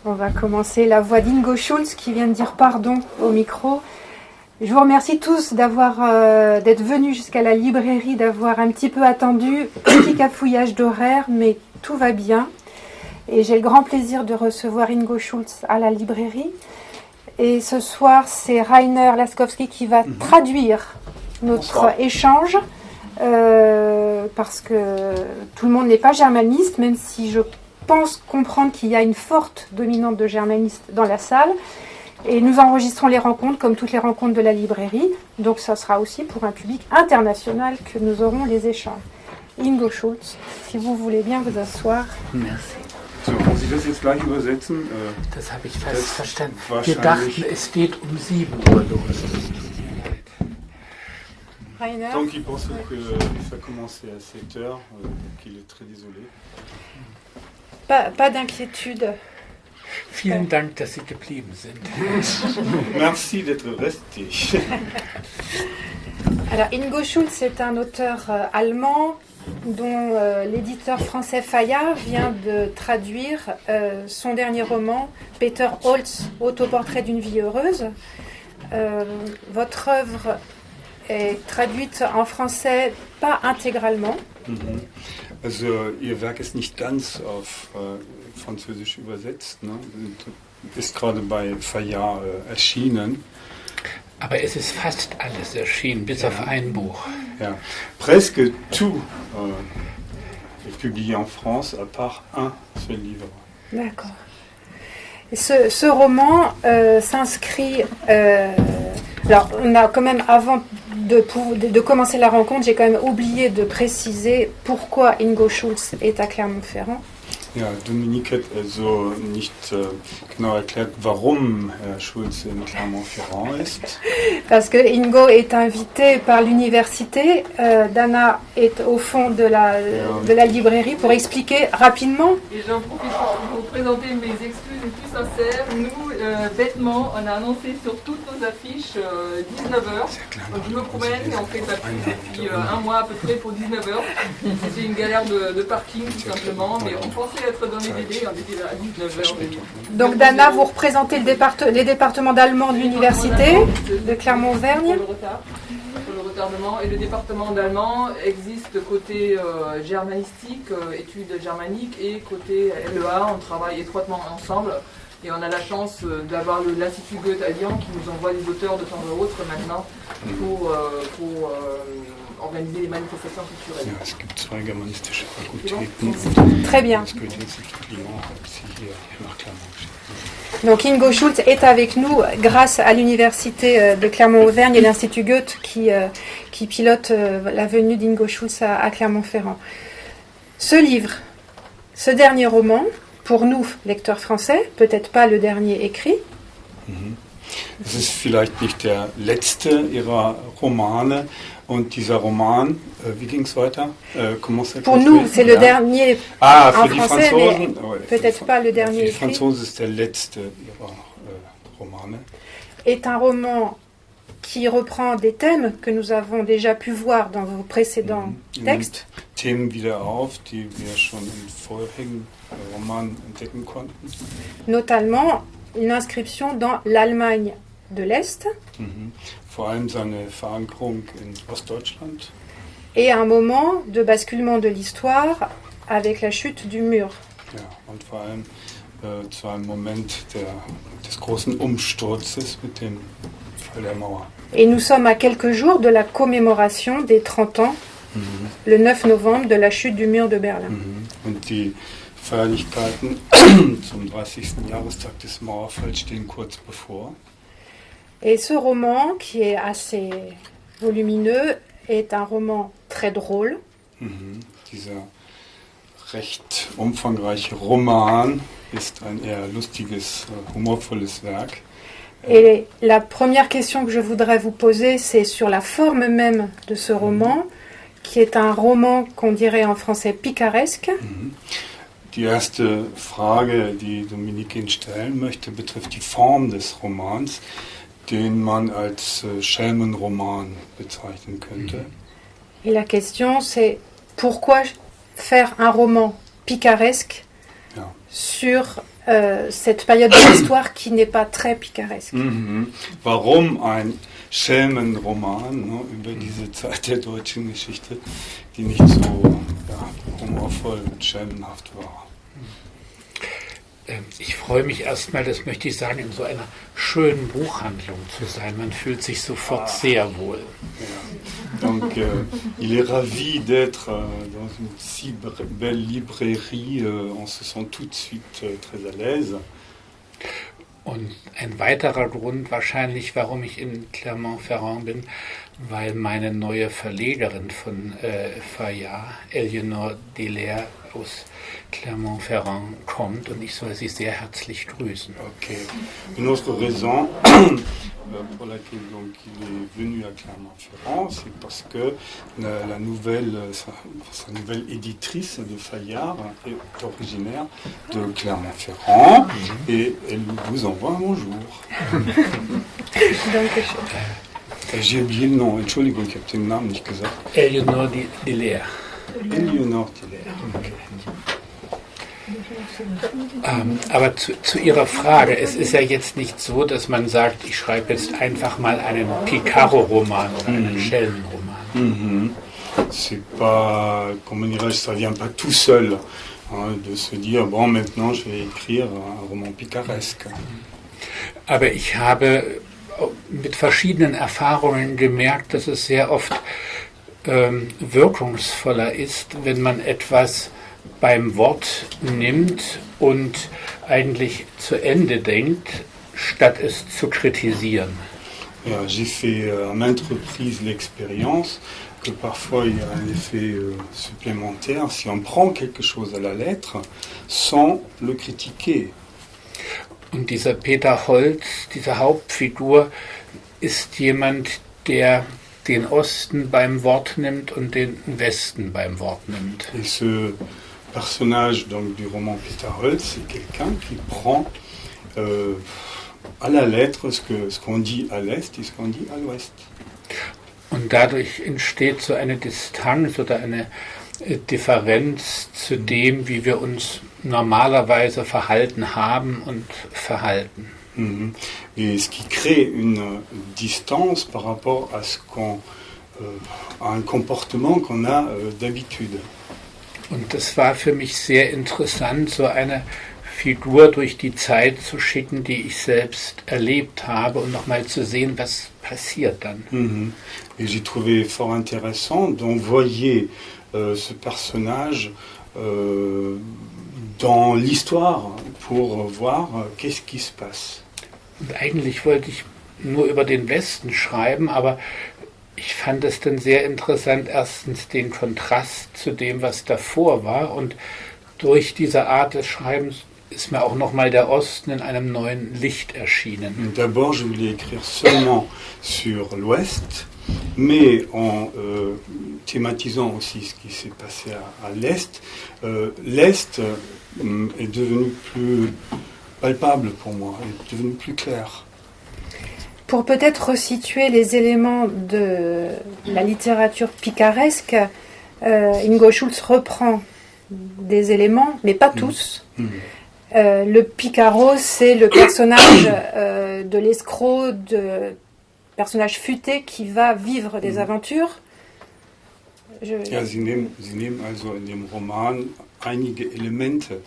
On va commencer la voix d'Ingo Schulz qui vient de dire pardon au micro. Je vous remercie tous d'être venus jusqu'à la librairie, d'avoir un petit peu attendu, petit cafouillage d'horaire, mais tout va bien. Et j'ai le grand plaisir de recevoir Ingo Schulz à la librairie. Et ce soir, c'est Rainer Laskowski qui va traduire notre échange, parce que tout le monde n'est pas germaniste, même si je pense comprendre qu'il y a une forte dominante de germanistes dans la salle. Et nous enregistrons les rencontres comme toutes les rencontres de la librairie. Donc ça sera aussi pour un public international que nous aurons les échanges. Ingo Schulz, si vous voulez bien vous asseoir. Merci. So, muss ich das jetzt gleich übersetzen? Das habe ich fest verstanden. Wir dachten, es geht 7 Uhr los. Rainer. Donc il pense que ça commençait à 7 heures, qu'il est très désolé. Pas d'inquiétude. Vielen Dank, dass Sie geblieben sind. Merci d'être resté. Alors Ingo Schulz est un auteur allemand dont l'éditeur français Fayard vient de traduire son dernier roman, Peter Holtz, Autoportrait d'une vie heureuse. Votre œuvre est traduite en français, pas intégralement. Also Ihr Werk ist nicht ganz auf Französisch übersetzt, ne? Ist gerade bei Fayard erschienen. Aber es ist fast alles erschienen, bis auf ein Buch. Ja, presque tout est publié en France, à part un seul livre. D'accord. Et ce roman s'inscrit... alors, on a quand même, avant de commencer la rencontre, j'ai quand même oublié de préciser pourquoi Ingo Schulz est à Clermont-Ferrand. Ja, Dominique hat also nicht genau erklärt, warum Herr Schulz in Clermont-Ferrand ist. Parce que Ingo est invité par l'université, Dana est au fond de la librairie pour expliquer rapidement. Et j'en profite pour vous présenter mes excuses les plus sincères. Nous, bêtement, on a annoncé sur toutes nos affiches 19h. Donc je me promène et on fait ça depuis un mois à peu près pour 19h. C'était une galère de parking tout simplement, mais on pensait être dans les délais, on était à 19h. Donc Dana, vous représentez les départements d'allemand de l'université de Clermont-Auvergne. Pour le retardement. Et le département d'allemand existe côté germanistique, études germaniques, et côté LEA, on travaille étroitement ensemble. Et on a la chance d'avoir l'Institut Goethe à Lyon qui nous envoie des auteurs de temps à autre maintenant pour organiser les manifestations culturelles. Ja, es gibt 2 germanistische Fakultäten. Très bien. Das Goethe-Institut Lyon hat sie hier nach Clermont geschickt. Donc Ingo Schulz est avec nous grâce à l'université de Clermont-Auvergne et l'Institut Goethe qui pilote la venue d'Ingo Schulz à Clermont-Ferrand. Ce livre, ce dernier roman, pour nous, lecteurs français, peut-être pas le dernier écrit. Es ist vielleicht nicht der letzte ihrer Romane. Und dieser Roman, wie ging es weiter? Pour nous, c'est le dernier en français, mais peut-être pas le dernier écrit. Für die Franzosen ist der letzte ihrer Romane. Est un roman qui reprend des thèmes que nous avons déjà pu voir dans vos précédents textes. Themen wieder auf, die wir schon im vorherigen Roman entdecken konnten. Notamment une inscription dans l'Allemagne de l'Est. Vor allem seine Verankerung in Ostdeutschland. Et un moment de basculement de l'histoire avec la chute du mur. Ja, und vor allem zu einem Moment des großen Umsturzes mit dem Fall der Mauer. Et nous sommes à quelques jours de la commémoration des 30 ans, le 9 novembre, de la chute du mur de Berlin. Und die Feierlichkeiten zum 30. Jahrestag des Mauerfalls stehen kurz bevor. Et ce roman, qui est assez volumineux, est un roman très drôle. Dieser recht umfangreiche Roman, ist ein eher lustiges, humorvolles Werk. Et la première question que je voudrais vous poser, c'est sur la forme même de ce roman, qui est un roman qu'on dirait en français picaresque. Die erste Frage, die Dominique Ihnen stellen möchte, betrifft die Form des Romans, den man als Schelmenroman bezeichnen könnte. Et la question, c'est pourquoi faire un roman picaresque sur cette période de l'histoire qui n'est pas très picaresque. Warum ein Schelmenroman, ne, über diese Zeit der deutschen Geschichte, die nicht so humorvoll und schelmenhaft war? Ich freue mich erstmal, das möchte ich sagen, in so einer schönen Buchhandlung zu sein. Man fühlt sich sofort sehr wohl. Ja. Donc, il est ravi d'être dans une si belle librairie. On se sent tout de suite très à l'aise. Und ein weiterer Grund wahrscheinlich, warum ich in Clermont-Ferrand bin, weil meine neue Verlegerin von Fayard, Eleonore Delair aus Clermont-Ferrand kommt und ich soll sie sehr herzlich grüßen. Okay. Une autre raison pour laquelle donc, il est venu à Clermont-Ferrand, c'est parce que sa nouvelle éditrice de Fayard est originaire de Clermont-Ferrand et elle vous envoie un bonjour. J'ai oublié le nom, Entschuldigung, ich habe den Namen nicht gesagt. Eleonore Delair. Eleonore Delair. Okay. Aber zu Ihrer Frage, es ist ja jetzt nicht so, dass man sagt, ich schreibe jetzt einfach mal einen Picaro-Roman oder einen Schelmenroman. C'est pas, comment dirais-je, ça vient pas tout seul hein, de se dire, bon, maintenant je vais écrire un roman picaresque. Aber ich habe mit verschiedenen Erfahrungen gemerkt, dass es sehr oft wirkungsvoller ist, wenn man etwas beim Wort nimmt und eigentlich zu Ende denkt, statt es zu kritisieren. Ja, j'ai fait à maintes reprises l'expérience que parfois il y a un effet supplémentaire si on prend quelque chose à la lettre sans le critiquer. Und dieser Peter Holz, diese Hauptfigur, ist jemand, der den Osten beim Wort nimmt und den Westen beim Wort nimmt. Et ce personnage donc, du roman Peter Holz, c'est quelqu'un qui prend à la lettre ce qu'on dit à l'Est et ce qu'on dit à l'Ouest. Und dadurch entsteht so eine Distanz oder eine Differenz zu dem, wie wir uns normalerweise verhalten haben und verhalten. Et ce qui crée une distance par rapport à à un comportement qu'on a d'habitude. Und das war für mich sehr interessant, so eine Figur durch die Zeit zu schicken, die ich selbst erlebt habe und nochmal zu sehen, was passiert dann. Et j'ai trouvé fort intéressant d'envoyer ce personnage dans l'histoire pour voir qu'est-ce qui se passe. Und eigentlich wollte ich nur über den Westen schreiben, aber ich fand es dann sehr interessant, erstens den Kontrast zu dem, was davor war, und durch diese Art des Schreibens ist mir auch nochmal der Osten in einem neuen Licht erschienen. D'abord, je voulais écrire seulement sur l'Ouest, mais en thématisant aussi ce qui s'est passé à l'Est. L'Est est devenu plus palpable pour moi, est devenu plus clair. Pour peut-être resituer les éléments de la littérature picaresque, Ingo Schulz reprend des éléments, mais pas tous. Le Picaro, c'est le personnage de l'escroc, de personnage futé qui va vivre des aventures. Ja, Sie nehmen also in dem Roman einige Elemente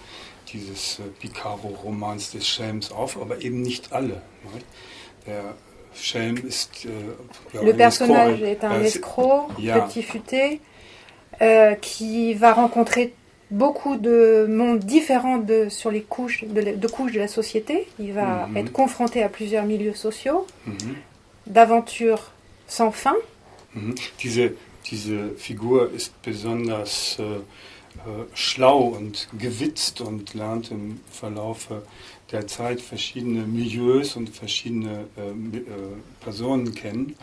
dieses Picaro-Romans des Schelms auf, aber eben nicht alle. Nicht? Der Schelm ist le personnage est un escroc, petit futé, qui va rencontrer beaucoup de mondes différents sur les couches de la société. Il va être confronté à plusieurs milieux sociaux, d'aventures sans fin. Diese Figur ist besonders schlau und gewitzt und lernt im Verlaufe der Zeit verschiedene Milieus und verschiedene Personen kennen.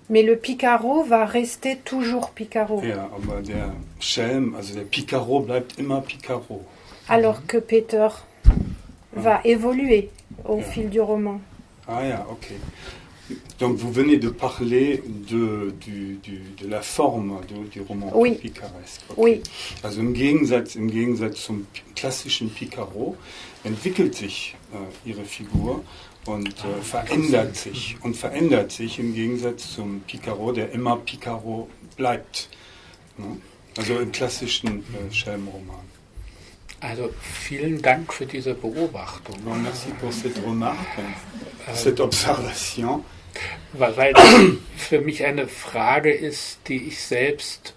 Mais le Picaro va rester toujours Picaro. Ja, aber der Schelm, also der Picaro bleibt immer Picaro. Alors que Peter va évoluer au fil du roman. Ah ja, okay. Donc vous venez de parler de la forme du Roman picaresque. Okay. Oui. Also im Gegensatz zum klassischen Picaro entwickelt sich ihre Figur und verändert sich im Gegensatz zum Picaro, der immer Picaro bleibt. Ne? Also im klassischen Schelmenroman. Also vielen Dank für diese Beobachtung. Bon, merci pour cette remarque, cette observation. Weil das für mich eine Frage ist, die ich selbst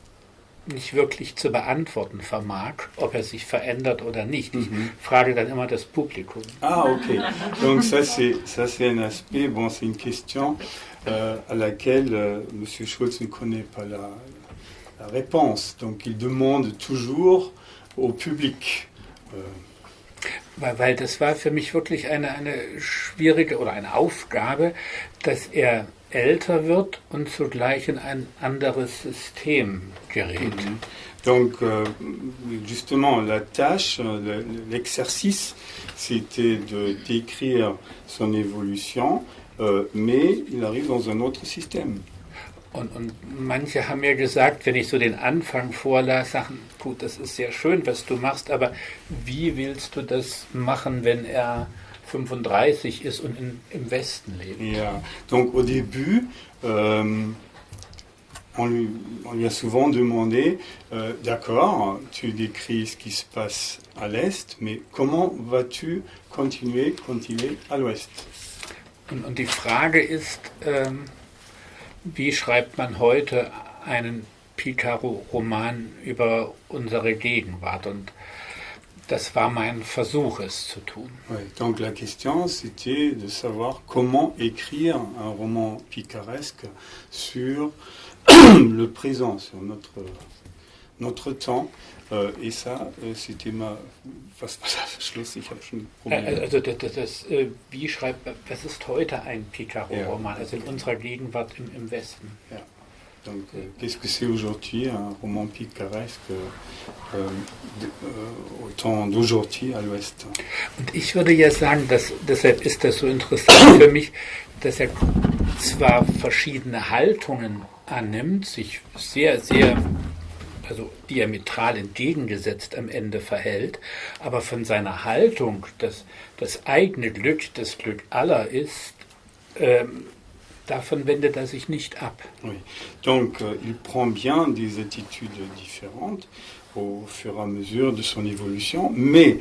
nicht wirklich zu beantworten vermag, ob er sich verändert oder nicht. Ich frage dann immer das Publikum. Ah, ok. Donc ça c'est un aspect, bon, c'est une question à laquelle M. Schulz ne connaît pas la réponse. Donc il demande toujours au public. Weil das war für mich wirklich eine schwierige oder eine Aufgabe, dass er älter wird und zugleich in ein anderes System gerät. Donc justement la tâche, l'exercice, c'était de décrire son évolution, mais il arrive dans un autre système. Und manche haben mir gesagt, wenn ich so den Anfang vorlas, sagen, gut, das ist sehr schön, was du machst, aber wie willst du das machen, wenn er 35 ist und im Westen lebt? Ja, donc au début, on lui a souvent demandé, d'accord, tu décris ce qui se passe à l'Est, mais comment vas-tu continuer à l'Ouest? Und die Frage ist, wie schreibt man heute einen Picaro-Roman über unsere Gegenwart? Und das war mein Versuch, es zu tun. Oui, donc la question, c'était de savoir comment écrire un roman picaresque sur le présent, sur notre temps. Et ça, c'était was Schluss, ich habe schon Probleme. Also wie schreibt, was ist heute ein Picaro-Roman, also in unserer Gegenwart im Westen? Ja. Donc, qu'est-ce que c'est aujourd'hui un roman picaresque au temps d'aujourd'hui à l'Ouest? Und ich würde ja sagen, deshalb ist das so interessant für mich, dass er zwar verschiedene Haltungen annimmt, sich sehr, sehr diametral entgegengesetzt am Ende verhält, aber von seiner Haltung, dass das eigene Glück das Glück aller ist, davon wendet er sich nicht ab. Oui. Donc il prend bien des attitudes différentes au fur et à mesure de son évolution, mais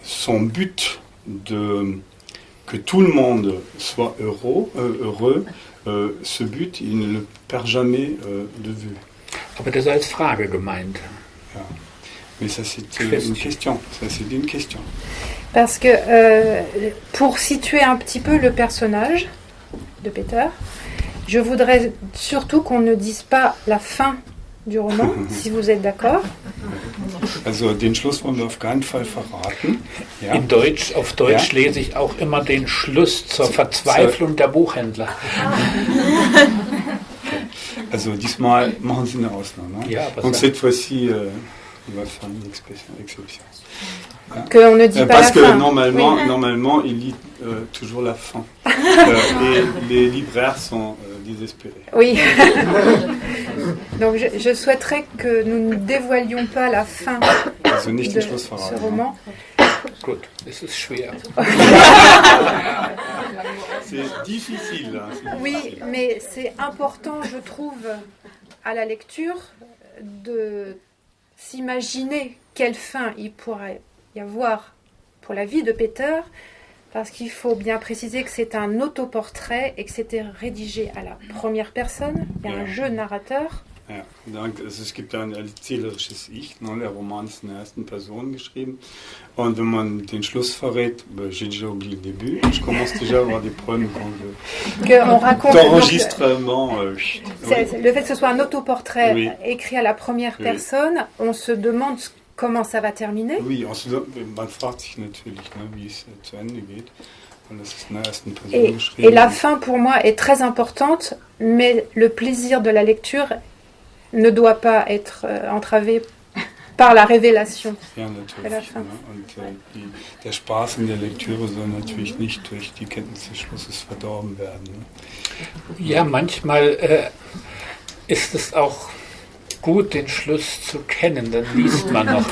son but que tout le monde soit heureux, ce but, il ne le perd jamais de vue. Aber das ist als Frage gemeint. Ja. Mais ça c'est une question. Ça c'est une question. Parce que pour situer un petit peu le personnage de Peter, je voudrais surtout qu'on ne dise pas la fin du roman, si vous êtes d'accord. Also den Schluss wollen wir auf keinen Fall verraten. Ja. Auf Deutsch lese ich auch immer den Schluss zur Verzweiflung der Buchhändler. Also diesmal machen Sie eine Ausnahme. Ja, donc cette fois-ci, il va faire une exception. Qu'on ne dit pas Parce la que fin. normalement, il lit toujours la fin. Et les libraires sont désespérés. Oui. Donc je souhaiterais que nous ne dévoilions pas la fin Also nicht de den Schluss verraten. ce roman. Gut, es ist schwer. C'est difficile. Oui, mais c'est important, je trouve, à la lecture, de s'imaginer quelle fin il pourrait y avoir pour la vie de Peter, parce qu'il faut bien préciser que c'est un autoportrait et que c'était rédigé à la première personne. Il y a un jeu narrateur. Ja, danke. Also es gibt ein erzählerisches Ich, ne? Der Roman ist in der ersten Person geschrieben. Und wenn man den Schluss verrät, j'ai déjà oublié le début, je commence déjà à avoir des problèmes On raconte d'enregistrement. Oui. Le fait que ce soit un autoportrait oui. écrit à la première personne, on se demande comment ça va terminer. Oui, man fragt sich natürlich, ne, wie es zu Ende geht. Und das ist in der ersten Person geschrieben. Et la fin pour moi est très importante, mais le plaisir de la lecture ne doit pas être entravé par la révélation. Ja, natürlich. Ne? Und der Spaß in der Lektüre soll natürlich nicht durch die Kenntnis des Schlusses verdorben werden. Ne? Ja, manchmal ist es auch gut, den Schluss zu kennen, dann liest man noch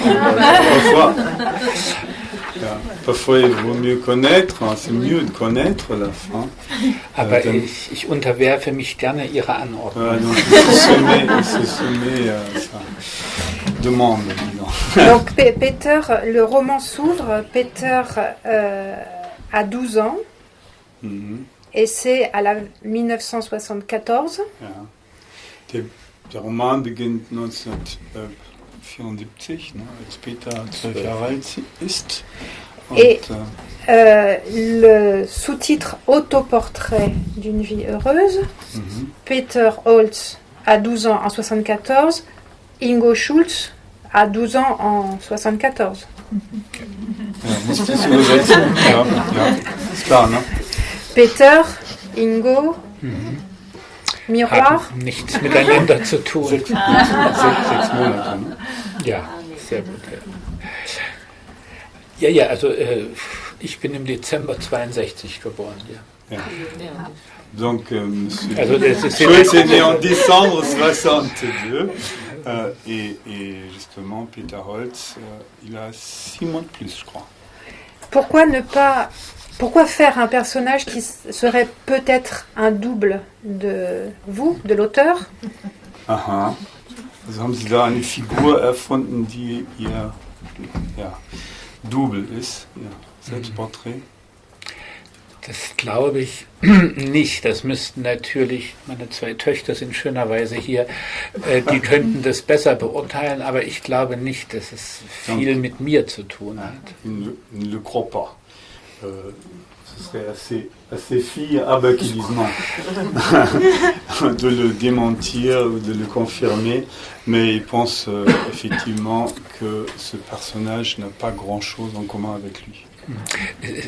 Parfois, il vaut mieux connaître, c'est mieux de connaître la fin. Aber ich unterwerfe mich gerne Ihrer Anordnung. Donc, c'est semé, ça demande. Donc, Peter, le roman s'ouvre, Peter a 12 ans, et c'est à la 1974. Ja. Der Roman beginnt 1974, ne, als Peter 12 Jahre alt ist. Et le sous-titre Autoportrait d'une vie heureuse, Peter Holtz a 12 ans en 74, Ingo Schulz a 12 ans en 74. Ja, muss ich das übersetzen? Ja, ist klar, ne? Peter, Ingo, Miroir. Haben nichts miteinander zu tun. 6 Monate, ne? Ja, sehr gut. Ja, also ich bin im Dezember 62 geboren. Ja. Donc, Monsieur Schulz est né en décembre 62 et justement Peter Holtz, il a 6 mois de plus, je crois. Pourquoi faire un personnage qui serait peut-être un double de vous, de l'auteur? Aha. Also haben Sie da eine Figur erfunden, die Ihr Double ist, Ihr Selbstporträt? Das glaube ich nicht. Das müssten natürlich, meine 2 Töchter sind schönerweise hier, die könnten das besser beurteilen, aber ich glaube nicht, dass es viel mit mir zu tun hat. Ne le crois pas. Ce serait assez filles qui disent non, de le démentir ou de le confirmer, mais ils pensent effectivement que ce personnage n'a pas grand-chose en commun avec lui.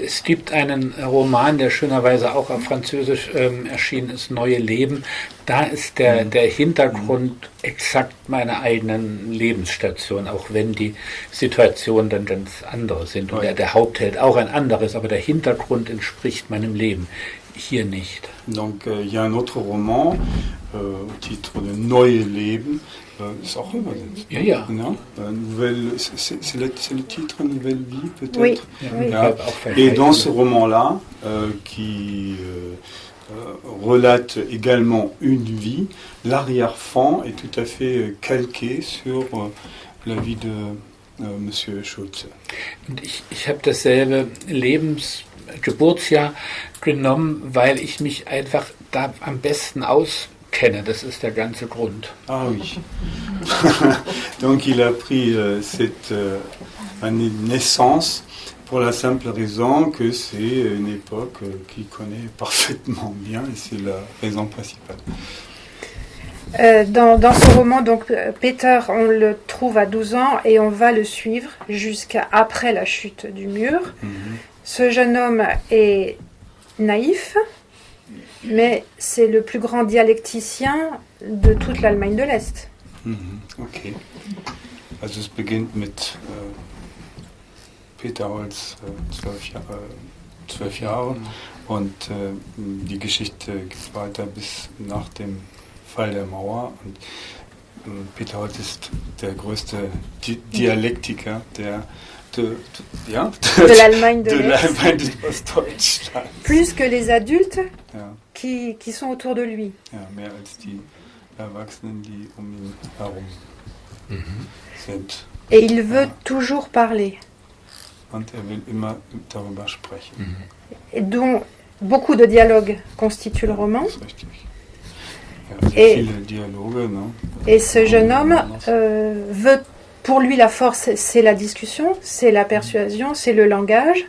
Es gibt einen Roman, der schönerweise auch auf Französisch erschienen ist, Neue Leben. Da ist der Hintergrund exakt meiner eigenen Lebensstation, auch wenn die Situationen dann ganz andere sind. Und der Hauptheld auch ein anderes, aber der Hintergrund entspricht meinem Leben. Hier nicht. Donc, il y a un autre roman au titre de Neue Leben. C'est auch übersetzt. Ja. C'est le titre, Nouvelle Vie, peut-être. Oui. Et dans ce roman-là, qui relate également une vie, l'arrière-fond est tout à fait calqué sur la vie de Monsieur Schulze. Und ich habe dasselbe Geburtsjahr genommen, weil ich mich einfach da am besten auskenne. Das ist der ganze Grund. Ah oui. Donc il a pris cette année de naissance pour la simple raison que c'est une époque qu'il connaît parfaitement bien et c'est la raison principale. Dans ce roman, donc Peter, on le trouve à 12 ans et on va le suivre jusqu'à après la chute du mur. Ce jeune homme est naïf, mais c'est le plus grand dialecticien de toute l'Allemagne de l'Est. Okay. Also es beginnt mit Peter Holtz, 12 Jahre und die Geschichte geht weiter bis nach dem Fall der Mauer. Und Peter Holtz ist der größte Dialektiker de l'Allemagne de l'Est. Plus que les adultes qui sont autour de lui. Ja, mehr als die Erwachsenen, die ihn herum sind. Et il veut toujours parler. Und will immer darüber sprechen. Et dont beaucoup de dialogues constituent le roman. Das ist richtig. Et ce jeune homme veut, pour lui, la force, c'est la discussion, c'est la persuasion, c'est le langage.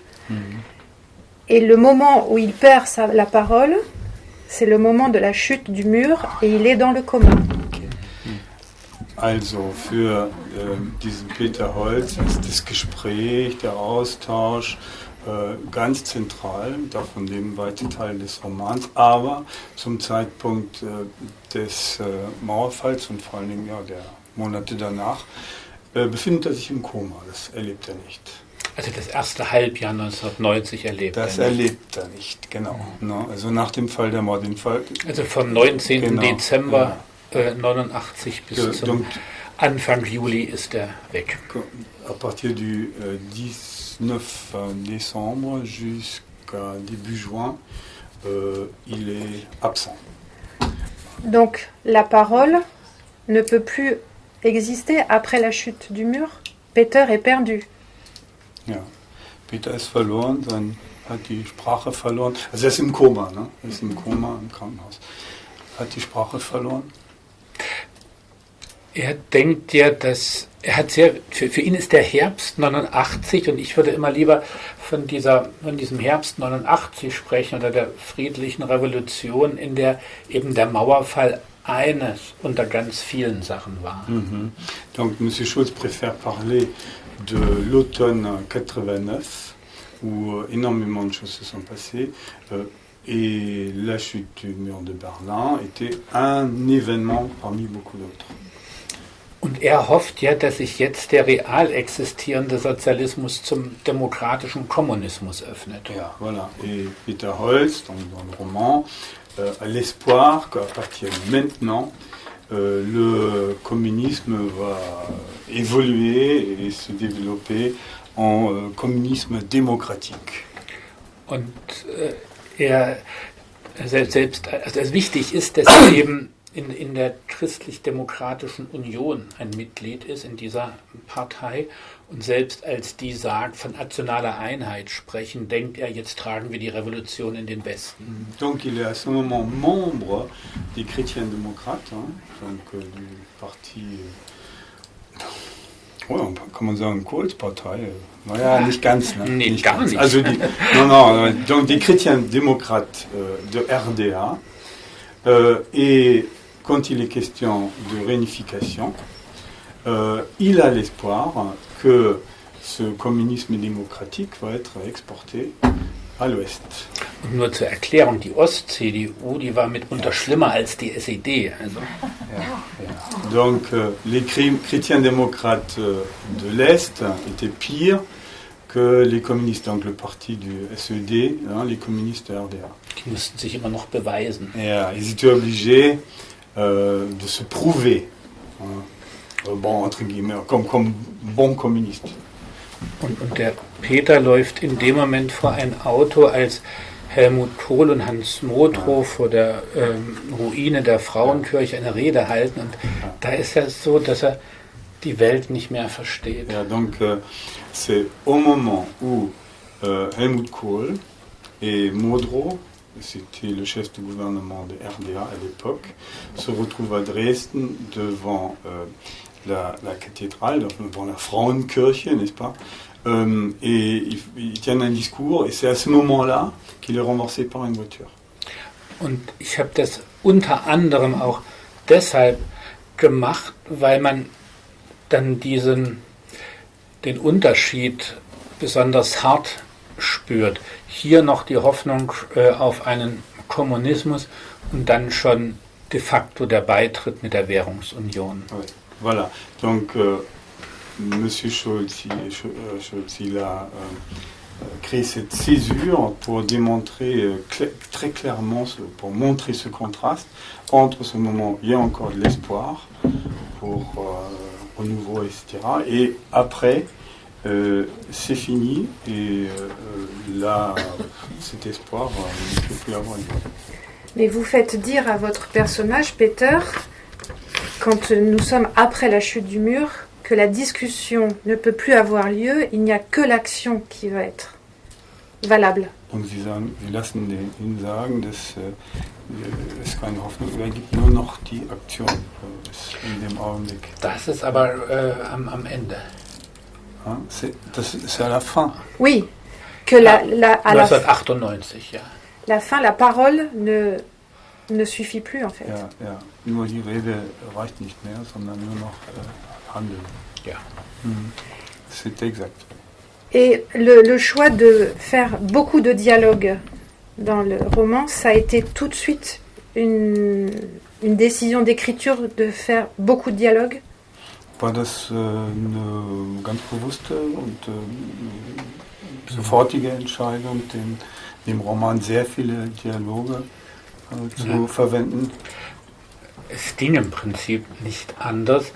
Et le moment où il perd la parole, c'est le moment de la chute du mur et il est dans le coma. Also für diesen Peter Holz ist das Gespräch, der Austausch ganz zentral, davon dem weite Teil des Romans, aber zum Zeitpunkt des Mauerfalls und vor allen Dingen der Monate danach befindet er sich im Koma, das erlebt er nicht. Also das erste Halbjahr 1990 erlebt das er nicht. Das erlebt er nicht, genau. No, also nach dem Fall der Mordinfall. Also vom 19. Dezember 89 bis zum Anfang Juli ist er weg. À partir du 19 décembre jusqu'à début juin, il est absent. Donc la parole ne peut plus exister après la chute du mur. Peter est perdu. Ja, Peter ist verloren, hat die Sprache verloren. Also er ist im Koma, ne? Er ist im Koma im Krankenhaus. Hat die Sprache verloren. Er denkt ja, dass für ihn ist der Herbst 89 und ich würde immer lieber von diesem Herbst 89 sprechen oder der friedlichen Revolution, in der eben der Mauerfall eines unter ganz vielen Sachen war. Donc Monsieur Schulz préfère parler de l'automne 89 où énormément de choses se sont passées et la chute du mur de Berlin était un événement parmi beaucoup d'autres. Und er hofft ja, dass sich jetzt der real existierende Sozialismus zum demokratischen Kommunismus öffnet. Ja, voilà. Et Peter Holz, dans le roman, a l'espoir qu'à partir de maintenant, le communisme va évoluer et se développer en communisme démocratique. Und er selbst, also wichtig ist, dass er eben in der Christlich-Demokratischen Union ein Mitglied ist, in dieser Partei. Und selbst als die sagt, von nationaler Einheit sprechen, denkt er, jetzt tragen wir die Revolution in den Westen. Donc il est à ce moment membre des chrétiens démocrates, donc du Parti, kann man sagen, Kohlspartei. Naja, nicht ganz. Ne? Nee, nicht gar ganz. Nicht. Also donc des chrétiens démocrates de RDA. Et quand il est question de réunification, il a l'espoir que ce communisme démocratique va être exporté à l'Ouest. Und nur zur Erklärung, die Ost-CDU, die war mitunter schlimmer als die SED. Also. Ja. Donc les chrétiens démocrates de l'Est étaient pires que les communistes, donc le parti du SED, les communistes RDA. Die mussten sich immer noch beweisen. Ja, ils étaient obligés de se prouver, bon, entre guillemets, comme bon communiste. Und der Peter läuft in dem Moment vor ein Auto, als Helmut Kohl und Hans Modrow vor der Ruine der Frauenkirche eine Rede halten. Und da ist er so, dass er die Welt nicht mehr versteht. Ja, donc c'est au moment où Helmut Kohl et Modrow, c'était le chef du gouvernement de RDA à l'époque, se retrouvent à Dresden devant la cathédrale, devant la Frauenkirche, n'est-ce pas? Et ils tiennent un discours, et c'est à ce moment-là qu'il est renversé par une voiture. Und ich habe das unter anderem auch deshalb gemacht, weil man dann den Unterschied besonders hart spürt. Hier noch die Hoffnung auf einen Kommunismus und dann schon de facto der Beitritt mit der Währungsunion. Oui. Voilà, donc Monsieur Scholz, il a créé cette césure pour démontrer très clairement, pour montrer ce contraste entre ce moment où il y a encore de l'espoir pour renouveau, etc. Et après, c'est fini et là, cet espoir ne peut plus avoir lieu. Mais vous faites dire à votre personnage, Peter, quand nous sommes après la chute du mur, que la discussion ne peut plus avoir lieu, il n'y a que l'action qui va être valable. Donc sie lassen ihn sagen, dass es keine Hoffnung mehr gibt, nur noch die Aktion ist in dem Augenblick. Das ist aber am Ende. Ja, c'est à la fin. Oui, que à la 1998, ja. La fin, la parole ne suffit plus en fait. Ja, ja. Nur die Rede reicht nicht mehr, sondern nur noch Handeln. Ja. C'est exact. Et le choix de faire beaucoup de dialogues dans le roman, ça a été tout de suite une décision d'écriture de faire beaucoup de dialogues. War das eine ganz bewusste und sofortige Entscheidung, dem Roman sehr viele Dialoge zu verwenden? Es ging im Prinzip nicht anders,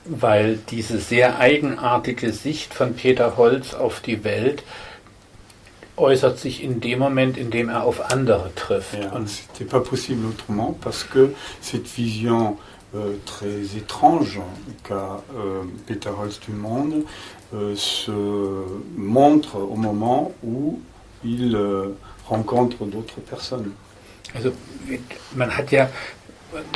weil diese sehr eigenartige Sicht von Peter Holz auf die Welt äußert sich in dem Moment, in dem er auf andere trifft. Ja, c'était pas possible autrement, parce que cette vision très étrange qu'a Peter Holz du monde se montre au moment où il rencontre d'autres personnes. Also man hat ja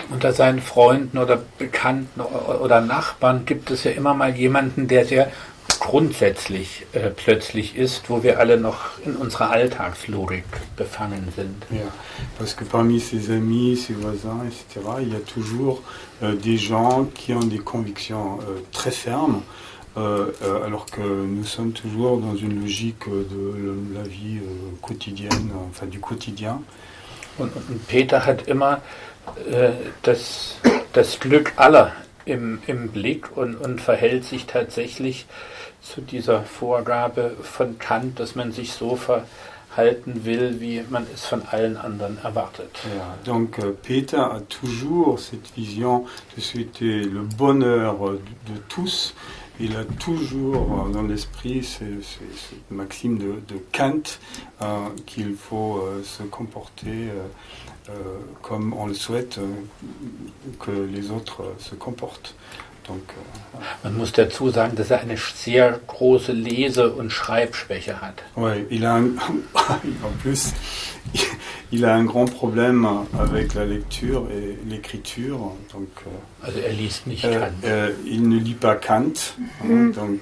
unter seinen Freunden oder Bekannten oder Nachbarn gibt es ja immer mal jemanden, der sehr grundsätzlich plötzlich ist, wo wir alle noch in unserer Alltagslogik befangen sind. Ja, parce que parmi ses amis, ses voisins, etc., il y a toujours des gens qui ont des convictions très fermes, alors que nous sommes toujours dans une logique de la vie quotidienne, enfin du quotidien. Und Peter hat immer das Glück aller im Blick und verhält sich tatsächlich zu dieser Vorgabe von Kant, dass man sich so verhalten will, wie man es von allen anderen erwartet. Ja, donc Peter a toujours cette vision de souhaiter le bonheur de tous. Il a toujours dans l'esprit cette maxime de Kant qu'il faut se comporter comme on le souhaite que les autres se comportent. Donc, man muss dazu sagen, dass er eine sehr große Lese- und Schreibschwäche hat. Ouais, en plus, il a un grand problème avec la lecture et l'écriture. Donc, also er liest nicht Kant. Il ne lit pas Kant. Donc,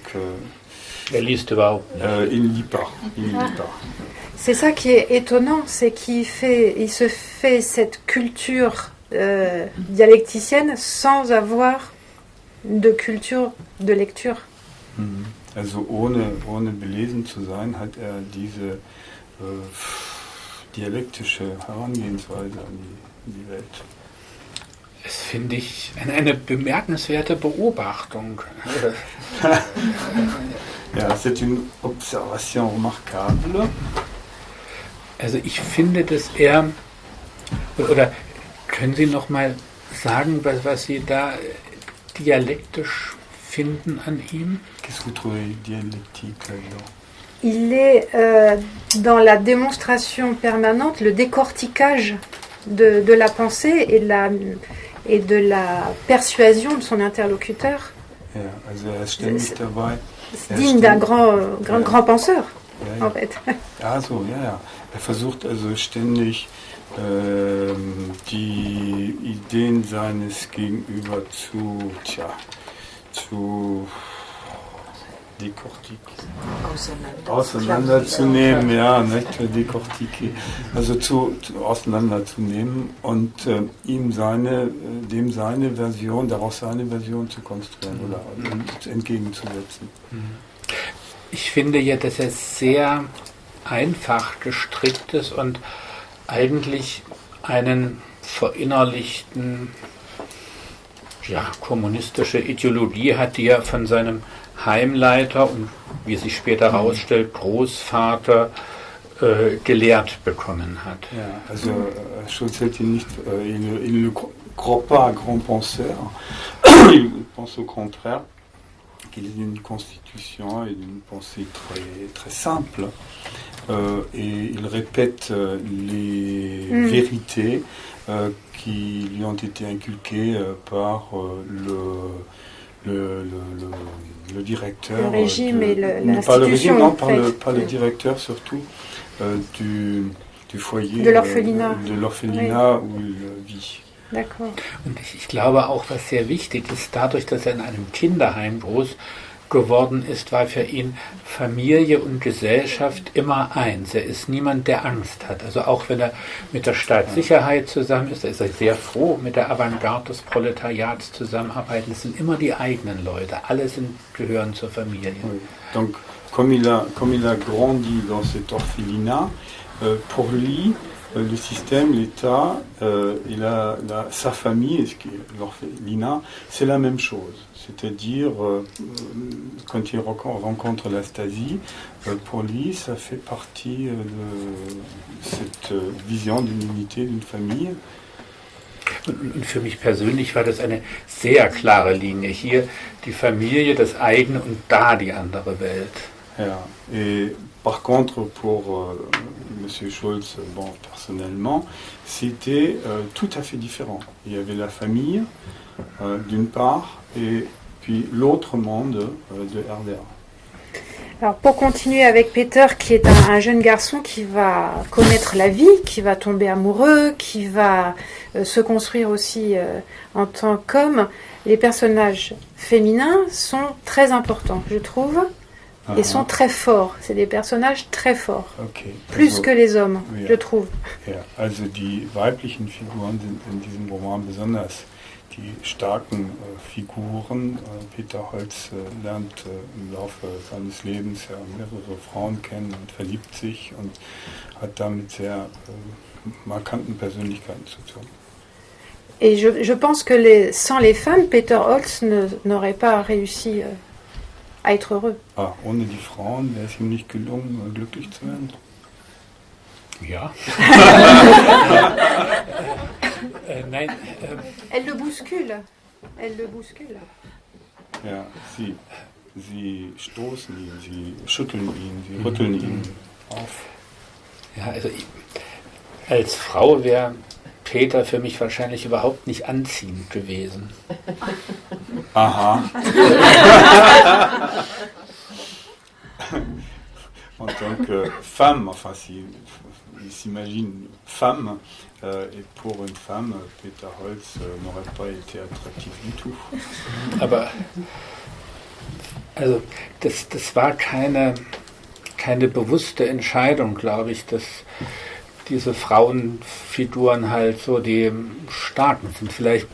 er liest überhaupt nicht. Il ne lit pas. C'est ça qui est étonnant, c'est qu'il se fait cette culture dialecticienne sans avoir de culture de lecture. Also ohne belesen zu sein, hat er diese dialektische Herangehensweise an die Welt. Das finde ich eine bemerkenswerte Beobachtung. Ja, c'est une observation remarquable. Also ich finde, dass er, oder können Sie noch mal sagen, was Sie da dialektisch finden an ihm? Qu'est-ce que vous trouvez dialectique là-dedans? Il est dans la démonstration permanente, le décortiquage de la pensée et de la persuasion de son interlocuteur. Ja, also er ist ständig dabei. C'est digne d'un grand penseur, en fait. Ja, so, ja. Er versucht also ständig die Ideen seines Gegenüber zu auseinanderzunehmen, ja, nicht décortiquer, also auseinanderzunehmen und ihm daraus seine Version zu konstruieren oder entgegenzusetzen. Ich finde ja, dass er sehr einfach gestrickt ist und eigentlich einen verinnerlichten, kommunistische Ideologie hat, die er von seinem Heimleiter und, wie sich später herausstellt, Großvater gelehrt bekommen hat. Ja, also Schulz hält ihn nicht, il ne croit pas à grand penseur, il pense au contraire qu'il est d'une constitution et d'une pensée très, très simple. Et il répète les vérités qui lui ont été inculquées par le directeur. Le régime et l'institution. Pas le régime, non, pas le oui. directeur surtout du foyer. De l'orphelinat. De l'orphelinat où il vit. D'accord. Und ich glaube auch, was sehr wichtig ist, dadurch, dass er in einem Kinderheim groß geworden ist, war für ihn Familie und Gesellschaft immer eins. Er ist niemand, der Angst hat. Also auch wenn er mit der Staatssicherheit zusammen ist, da ist er sehr froh, mit der Avantgarde des Proletariats zusammenarbeiten. Es sind immer die eigenen Leute. Alle gehören zur Familie. Oui. Donc, comme il a grandi dans cet orphelinat, pour lui, le système, l'État et sa famille, l'orphelinat, c'est la même chose. C'est-à-dire, quand il rencontre la Stasi, pour lui, ça fait partie de cette vision d'une unité, d'une famille. Und für mich persönlich war das eine sehr klare Linie. Hier die Familie, das eigene und da die andere Welt. Ja. Et par contre, pour M. Scholz, bon, personnellement, c'était tout à fait différent. Il y avait la famille, d'une part, et puis l'autre monde de RDA. Alors pour continuer avec Peter, qui est un jeune garçon qui va connaître la vie, qui va tomber amoureux, qui va se construire aussi en tant qu'homme, les personnages féminins sont très importants, je trouve, et sont très forts. C'est des personnages très forts, plus que les hommes, je trouve. Ja, also die weiblichen Figuren sind in diesem Roman besonders die starken Figuren. Peter Holz lernt im Laufe seines Lebens ja mehrere Frauen kennen und verliebt sich und hat damit sehr markanten Persönlichkeiten zu tun. Et je pense que sans les femmes, Peter Holz n'aurait pas réussi à être heureux. Ah, ohne die Frauen wäre es ihm nicht gelungen, glücklich zu werden. Ja. Nein. Elle le bouscule. Elle le bouscule. Ja, sie stoßen ihn, sie schütteln ihn, sie rütteln ihn auf. Ja, also als Frau wäre Peter für mich wahrscheinlich überhaupt nicht anziehend gewesen. Aha. En tant que femme, enfin, il s'imagine femme, et pour une femme, Peter Holz n'aurait pas été attractif du tout. Aber also das war keine bewusste Entscheidung, glaube ich, dass diese Frauenfiguren halt so die Starken sind. Vielleicht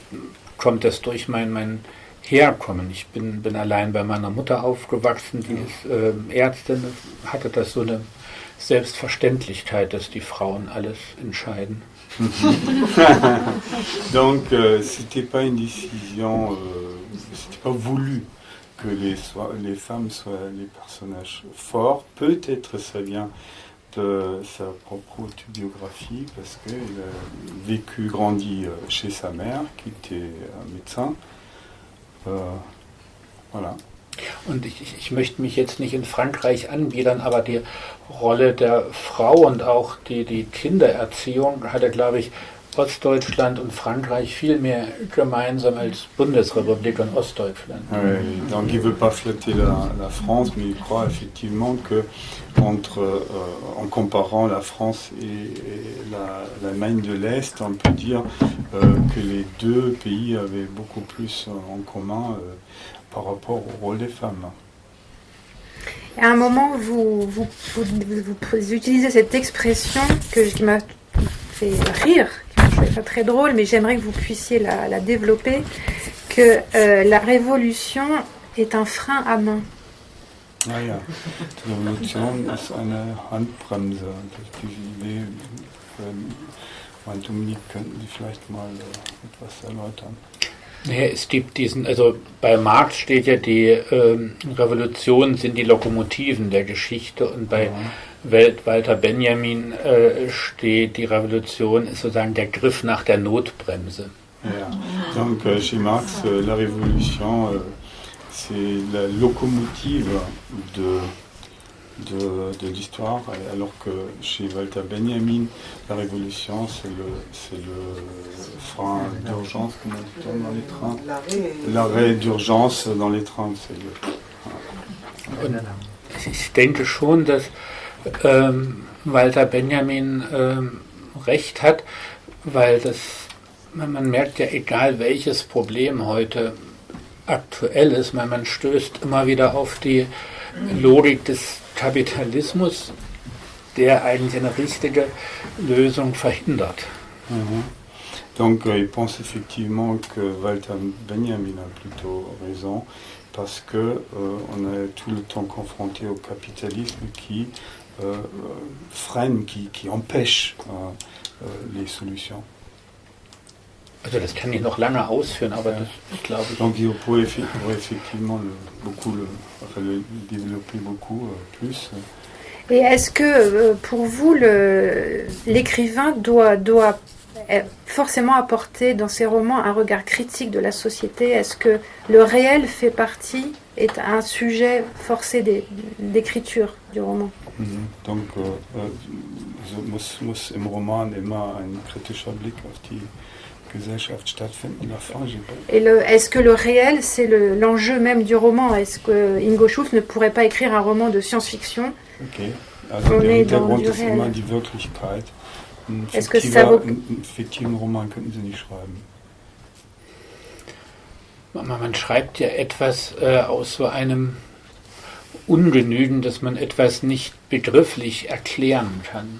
kommt das durch mein Herkommen. Ich bin allein bei meiner Mutter aufgewachsen, die ist Ärztin, hatte das so eine Selbstverständlichkeit, dass die Frauen alles entscheiden. Donc c'était pas une décision, c'était pas voulu que les femmes soient les personnages forts. Peut-être ça vient de sa propre autobiographie parce qu'il a grandi chez sa mère qui était un médecin. Voilà. Und ich möchte mich jetzt nicht in Frankreich anbiedern, aber die Rolle der Frau und auch die Kindererziehung hatte, glaube ich, Ostdeutschland und Frankreich viel mehr gemeinsam als Bundesrepublik und Ostdeutschland. Oui, donc il ne veut pas flatter la France, mais il croit effectivement que en comparant la France et l'Allemagne de l'Est, on peut dire que les deux pays avaient beaucoup plus en commun par rapport au rôle des femmes. À un moment, vous utilisez cette expression qui m'a fait rire, qui je trouvais pas très drôle, mais j'aimerais que vous puissiez la développer, que la révolution est un frein à main. Ah ja, die Revolution ist eine Handbremse. Diese Idee, Dominique, könnten Sie vielleicht mal etwas erläutern? Ja, es gibt also bei Marx steht ja, die Revolutionen sind die Lokomotiven der Geschichte und bei Walter Benjamin steht, die Revolution ist sozusagen der Griff nach der Notbremse. Ja. Donc chez Marx, la révolution, c'est la locomotive de l'histoire, alors que chez Walter Benjamin, la révolution, c'est le frein d'urgence, comment dit-on dans les trains? L'arrêt d'urgence dans les trains. Und ich denke schon, dass Walter Benjamin recht hat, weil man merkt ja, egal welches Problem heute aktuell ist, man stößt immer wieder auf die Logik des Kapitalismus, der eigentlich eine richtige Lösung verhindert. Mhm. Donc il pense effectivement que Walter Benjamin a plutôt raison, parce que on est tout le temps confronté au capitalisme qui freine, qui empêche les solutions. Also das kann ich noch lange ausführen, aber das glaube ich. Donc il pourrait effectivement le développer beaucoup plus. Et est-ce que pour vous, l'écrivain doit forcément apporter dans ses romans un regard critique de la société? Est-ce que le réel est un sujet forcé d'écriture du roman? Donc muss im Roman immer ein kritischer Blick auf die Gesellschaft stattfinden. Est-ce que le réel, c'est l'enjeu même du roman? Est-ce que Ingo Schulz ne pourrait pas écrire un roman de science-fiction? Okay. Also der Hintergrund ist immer die Wirklichkeit. Einen fiktiven Roman könnten Sie nicht schreiben. Man schreibt ja etwas aus so einem Ungenügen, dass man etwas nicht begrifflich erklären kann.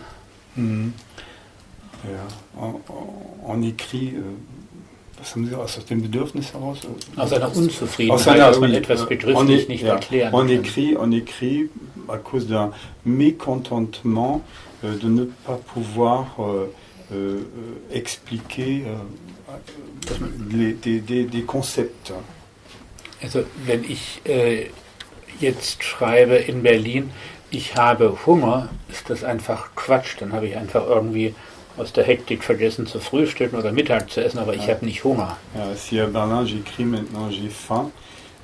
Mhm. Ja, on écrit, was haben Sie aus dem Bedürfnis heraus? Aus einer Unzufriedenheit, dass man etwas begrifflich nicht erklären kann. On écrit à cause d'un mécontentement de ne pas pouvoir expliquer des concepts. Also wenn ich jetzt schreibe in Berlin, ich habe Hunger, ist das einfach Quatsch. Dann habe ich einfach irgendwie aus der Hektik vergessen zu frühstücken oder Mittag zu essen, aber ich habe nicht Hunger. Ja, si à Berlin j'écris maintenant j'ai faim,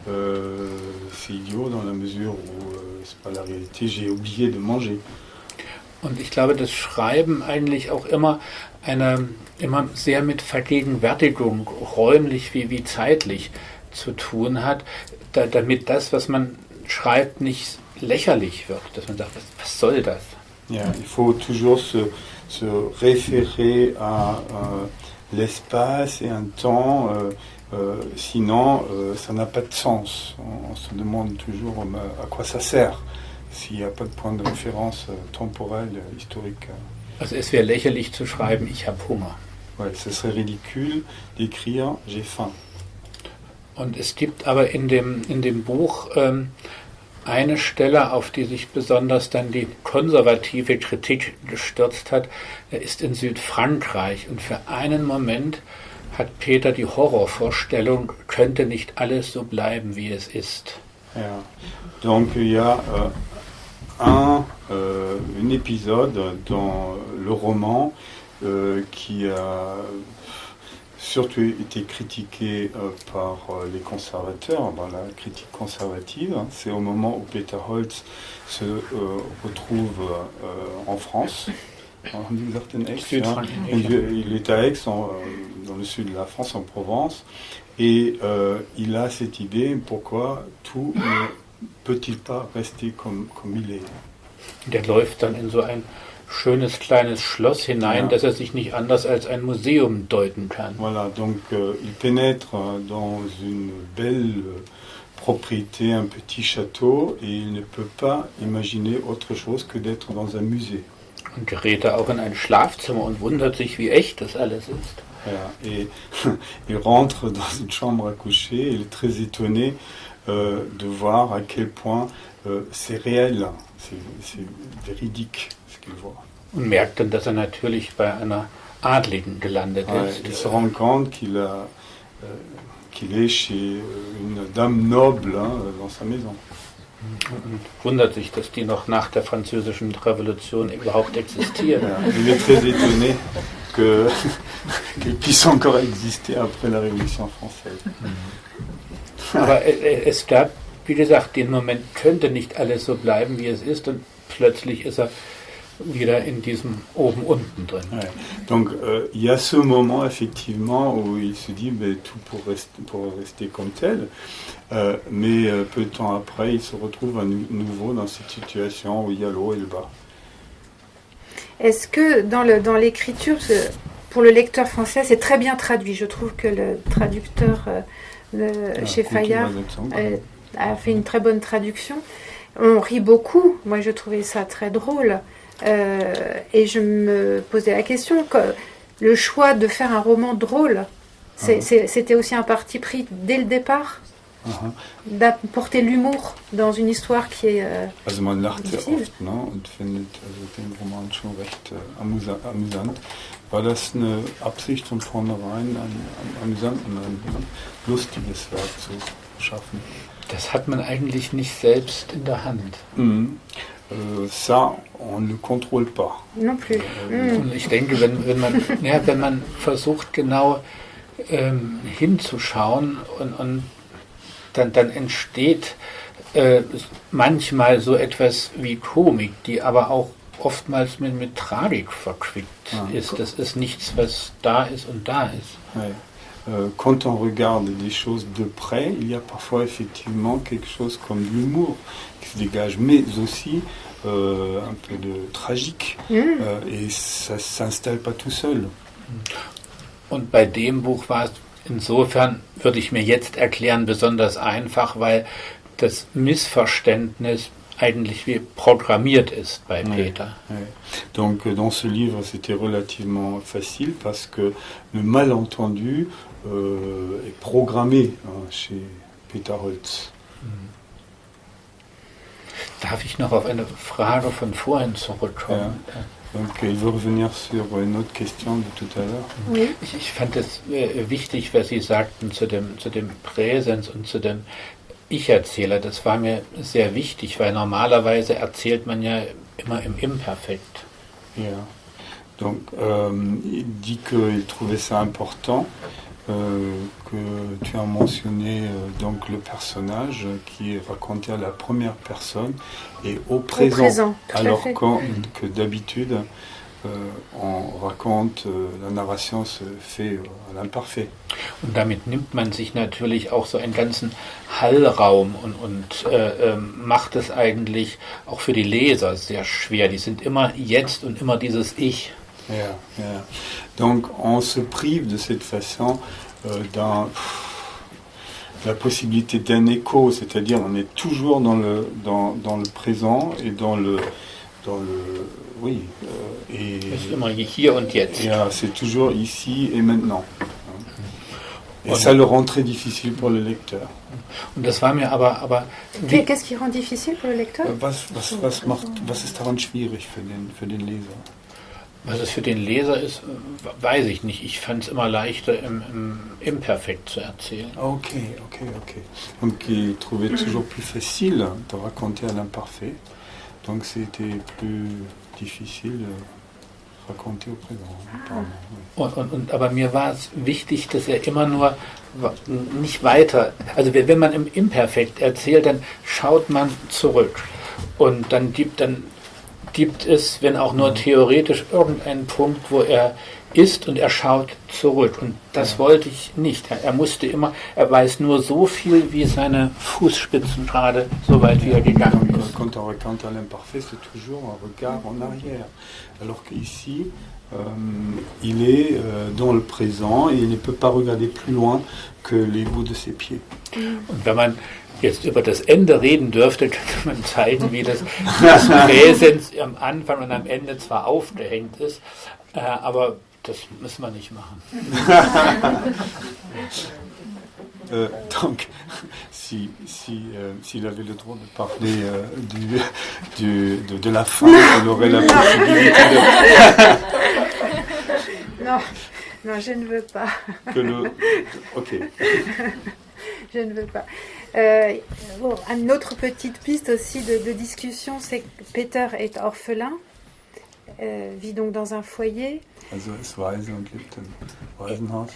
c'est idiot dans la mesure où c'est pas la réalité, j'ai oublié de manger. Und ich glaube, das Schreiben eigentlich auch immer sehr mit Vergegenwärtigung, räumlich wie zeitlich, zu tun hat, damit das, was man schreibt, nicht lächerlich wird, dass man sagt, was soll das? Ja, il faut toujours se référer à l'espace et un temps, sinon ça n'a pas de sens. On se demande toujours à quoi ça sert s'il n'y a pas de point de référence temporel, historique. Also es wäre lächerlich zu schreiben, ich habe Hunger. Ouais, ce serait ridicule d'écrire j'ai faim. Und es gibt aber in dem Buch eine Stelle, auf die sich besonders dann die konservative Kritik gestürzt hat, ist in Südfrankreich. Und für einen Moment hat Peter die Horrorvorstellung, könnte nicht alles so bleiben, wie es ist. Ja. Donc il y a un épisode dans le roman qui a surtout été critiqué par les conservateurs, dans la critique conservative. C'est au moment où Peter Holtz se retrouve en France. Il est à Aix, dans le sud de la France, en Provence, et il a cette idée, pourquoi tout ne peut-il pas rester comme il est. Der läuft dann in so ein schönes kleines Schloss hinein, das sich nicht anders als ein Museum deuten kann. Voilà, donc il pénètre dans une belle propriété, un petit château, et il ne peut pas imaginer autre chose que d'être dans un musée. Und gerät er auch in ein Schlafzimmer und wundert sich, wie echt das alles ist. Ja, et il rentre dans une chambre à coucher, il est très étonné de voir à quel point c'est réel, c'est véridique. Und merkt dann, dass er natürlich bei einer Adligen gelandet ist. Il se rend compte qu'il est chez une dame noble dans sa maison. Und wundert sich, dass die noch nach der französischen Revolution überhaupt existieren. Ja, il est très étonné qu'ils puissent encore exister après la Révolution française. Aber es gab wie gesagt, den Moment könnte nicht alles so bleiben, wie es ist, und plötzlich ist er wieder in diesem oben-unten drin. Ouais. Donc il y a ce moment effectivement où il se dit tout pour rester comme tel, mais peu de temps après il se retrouve à nouveau dans cette situation où il y a le haut et le bas. Est-ce que dans l'écriture, pour le lecteur français, c'est très bien traduit. Je trouve que le traducteur chez Fayard a fait une très bonne traduction. On rit beaucoup. Moi, je trouvais ça très drôle. Et je me posais la question, que le choix de faire un roman drôle, c'était aussi un parti pris dès le départ, d'apporter l'humour dans une histoire qui est Also man lacht sehr difficile. oft, ne, und findet den Roman schon recht amüsant. War das eine Absicht von vornherein, ein amüsant und ein lustiges Werk zu schaffen? Das hat man eigentlich nicht selbst in der Hand. Ça, on ne le contrôle pas. Non plus. Und ich denke, wenn man versucht, genau hinzuschauen, und dann entsteht manchmal so etwas wie Komik, die aber auch oftmals mit Tragik verquickt ist. Das ist nichts, was da ist und da ist. Ouais. Quand on regarde des choses de près, il y a parfois effectivement quelque chose comme de l'humour qui se dégage, mais aussi un peu de tragique. Et ça s'installe pas tout seul. Und bei dem Buch war es insofern, würde ich mir jetzt erklären, besonders einfach, weil das Missverständnis eigentlich wie programmiert ist bei Peter. Ouais. Donc dans ce livre, c'était relativement facile parce que le malentendu est programmé chez Peter Holtz. Darf ich noch auf eine Frage von vorhin zurückkommen? Ja. Donc il veut revenir sur une autre question de tout à l'heure. Oui. Ich fand es wichtig, was Sie sagten zu dem Präsens und zu dem Ich-Erzähler. Das war mir sehr wichtig, weil normalerweise erzählt man ja immer im Imperfekt. Yeah. Donc il dit qu'il trouvait ça important, que tu as mentionné donc le personnage qui est raconté à la première personne et au présent, alors que d'habitude on raconte, la Narration se fait à l'imparfait. Und damit nimmt man sich natürlich auch so einen ganzen Hallraum und macht es eigentlich auch für die Leser sehr schwer. Die sind immer jetzt und immer dieses Ich. Yeah, yeah. Donc on se prive de cette façon dans la possibilité d'un écho, c'est-à-dire on est toujours dans le présent et dans le oui et Es ist immer hier und jetzt. yeah, c'est toujours ici et maintenant. Et ça le rend très difficile pour le lecteur. Und das war mir aber Qu'est-ce qui rend difficile pour le lecteur? Was ist daran schwierig für den Leser? was es für den Leser ist, weiß ich nicht. Ich fand es immer leichter, im Imperfekt zu erzählen. Ok. Donc il trouvait toujours plus facile de raconter à l'imparfait. Donc c'était plus difficile de raconter au présent. Aber mir war es wichtig, dass er immer nur nicht weiter, also wenn man im Imperfekt erzählt, dann schaut man zurück und dann gibt es, wenn auch nur theoretisch, irgendeinen Punkt, wo er ist und er schaut zurück. Und das wollte ich nicht. Er weiß nur so viel, wie seine Fußspitzen gerade so weit wie er gegangen ist. Quand on raconte à l'imparfait, c'est toujours un regard en arrière. Alors qu'ici, il est dans le présent et il ne peut pas regarder plus loin que les bouts de ses pieds. Und wenn man jetzt über das Ende reden dürfte, könnte man zeigen, wie das Präsens am Anfang und am Ende zwar aufgehängt ist, aber das müssen wir nicht machen. Donc, s'il avait le droit de parler de la fin, il aurait la possibilité Non, je ne veux pas. Ok. Je ne veux pas. Une autre petite piste aussi de discussion, c'est que Peter est orphelin, vit donc dans un foyer. Also ist weise und lebt im Waisenhaus.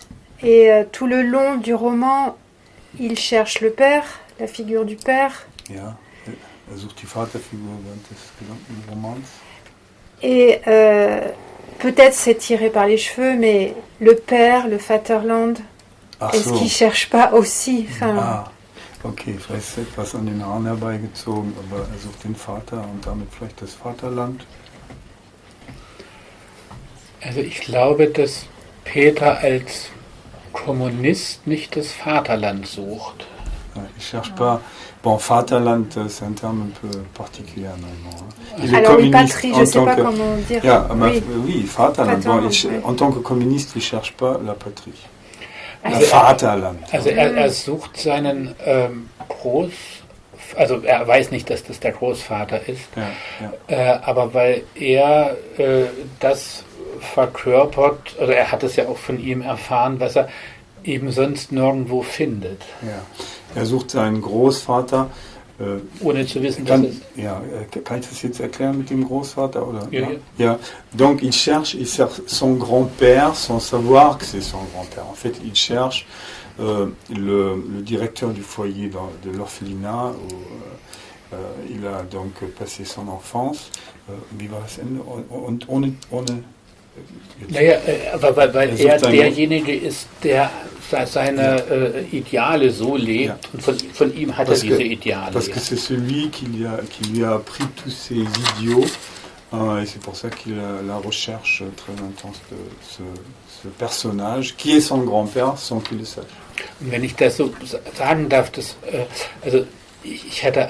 Et tout le long du roman, il cherche le père, la figure du père. Ja, sucht die Vaterfigur während des gesamten Romans. Et peut-être c'est tiré par les cheveux, mais le père, le Vaterland, Ach est-ce so. qu'il cherche pas aussi Okay, vielleicht ist etwas an den Haaren herbeigezogen, aber er sucht den Vater und damit vielleicht das Vaterland. Also ich glaube, dass Peter als Kommunist nicht das Vaterland sucht. Il ne cherche pas. Bon, Vaterland, c'est un terme un peu particulier en allemand. Il est Alors oui, communiste patrie, en je sais tant pas que- comment dire. Ja, aber Oui. oui, Vaterland. Bon, Vaterland, oui. en tant que communiste, il ne cherche pas la patrie. Also Le Vaterland. Also er sucht seinen also er weiß nicht, dass das der Großvater ist, Ja. aber weil er das verkörpert, also er hat es ja auch von ihm erfahren, was er eben sonst nirgendwo findet, Ja. Er sucht seinen Großvater. ohne zu wissen, dass es... Kann ich das jetzt erklären mit dem Großvater? Oder? Ja, Ja. Donc il cherche son grand-père sans savoir que c'est son grand-père. En fait, il cherche le directeur du foyer de l'orphelinat où il a donc passé son enfance. Wie war das Ende? Und ohne Naja, aber weil Er er sucht seinen- derjenige ist, der seine Ideale so lebt, Ja. und von ihm hat er Parce diese que- Ideale. Parce que c'est celui qui lui a appris tous ses idiots. Et c'est pour ça qu'il a la recherche très intense de ce personnage, qui est son grand-père, sans qu'il le sache. Und wenn ich das so sagen darf, also ich hatte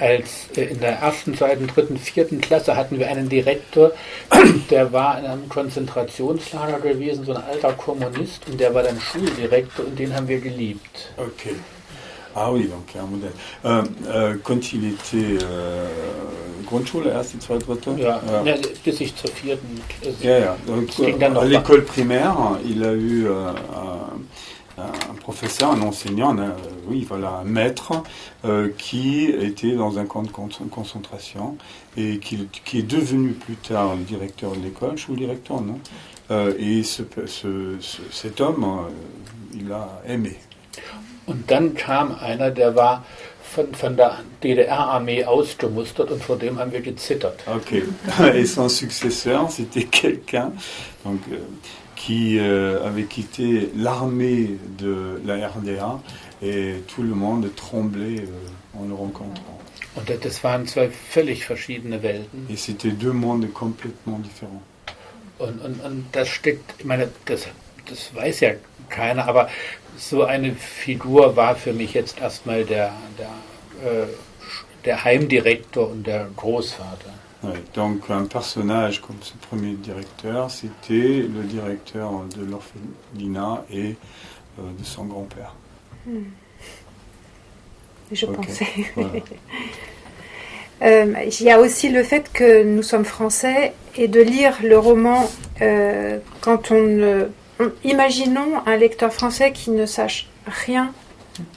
in der ersten, zweiten, dritten, vierten Klasse hatten wir einen Direktor, der war in einem Konzentrationslager gewesen, so ein alter Kommunist, und der war dann Schuldirektor und den haben wir geliebt. Ok. Ah oui, donc il y a un modèle. Quand il était Grundschule, erste, zweite, dritte? Ja, bis ich zur vierten Klasse. Ja. Donc, Das ging dann noch à l'école primaire, il a eu un professeur, un enseignant, un maître qui était dans un camp de concentration et qui est devenu plus tard le directeur de l'école, Schuldirektor, non? Et cet homme, il a aimé. Und dann kam einer, der war von der DDR-Armee ausgemustert, und vor dem haben wir gezittert. Ok. Et son successeur, c'était quelqu'un donc, qui avait quitté l'armée de la RDA et tout le monde tremblait en le rencontrant. Und das waren zwei völlig verschiedene Welten. Et c'était deux mondes complètement différents. Und das steckt, ich meine, das weiß ja keiner, aber so eine Figur war für mich jetzt erstmal der Heimdirektor und der Großvater. Ouais, donc un personnage comme ce premier directeur, c'était le directeur de l'orphelinat et de son grand-père. Je Ok, pensais. voilà. Il y a aussi le fait que nous sommes français et de lire le roman quand imaginons un lecteur français qui ne sache rien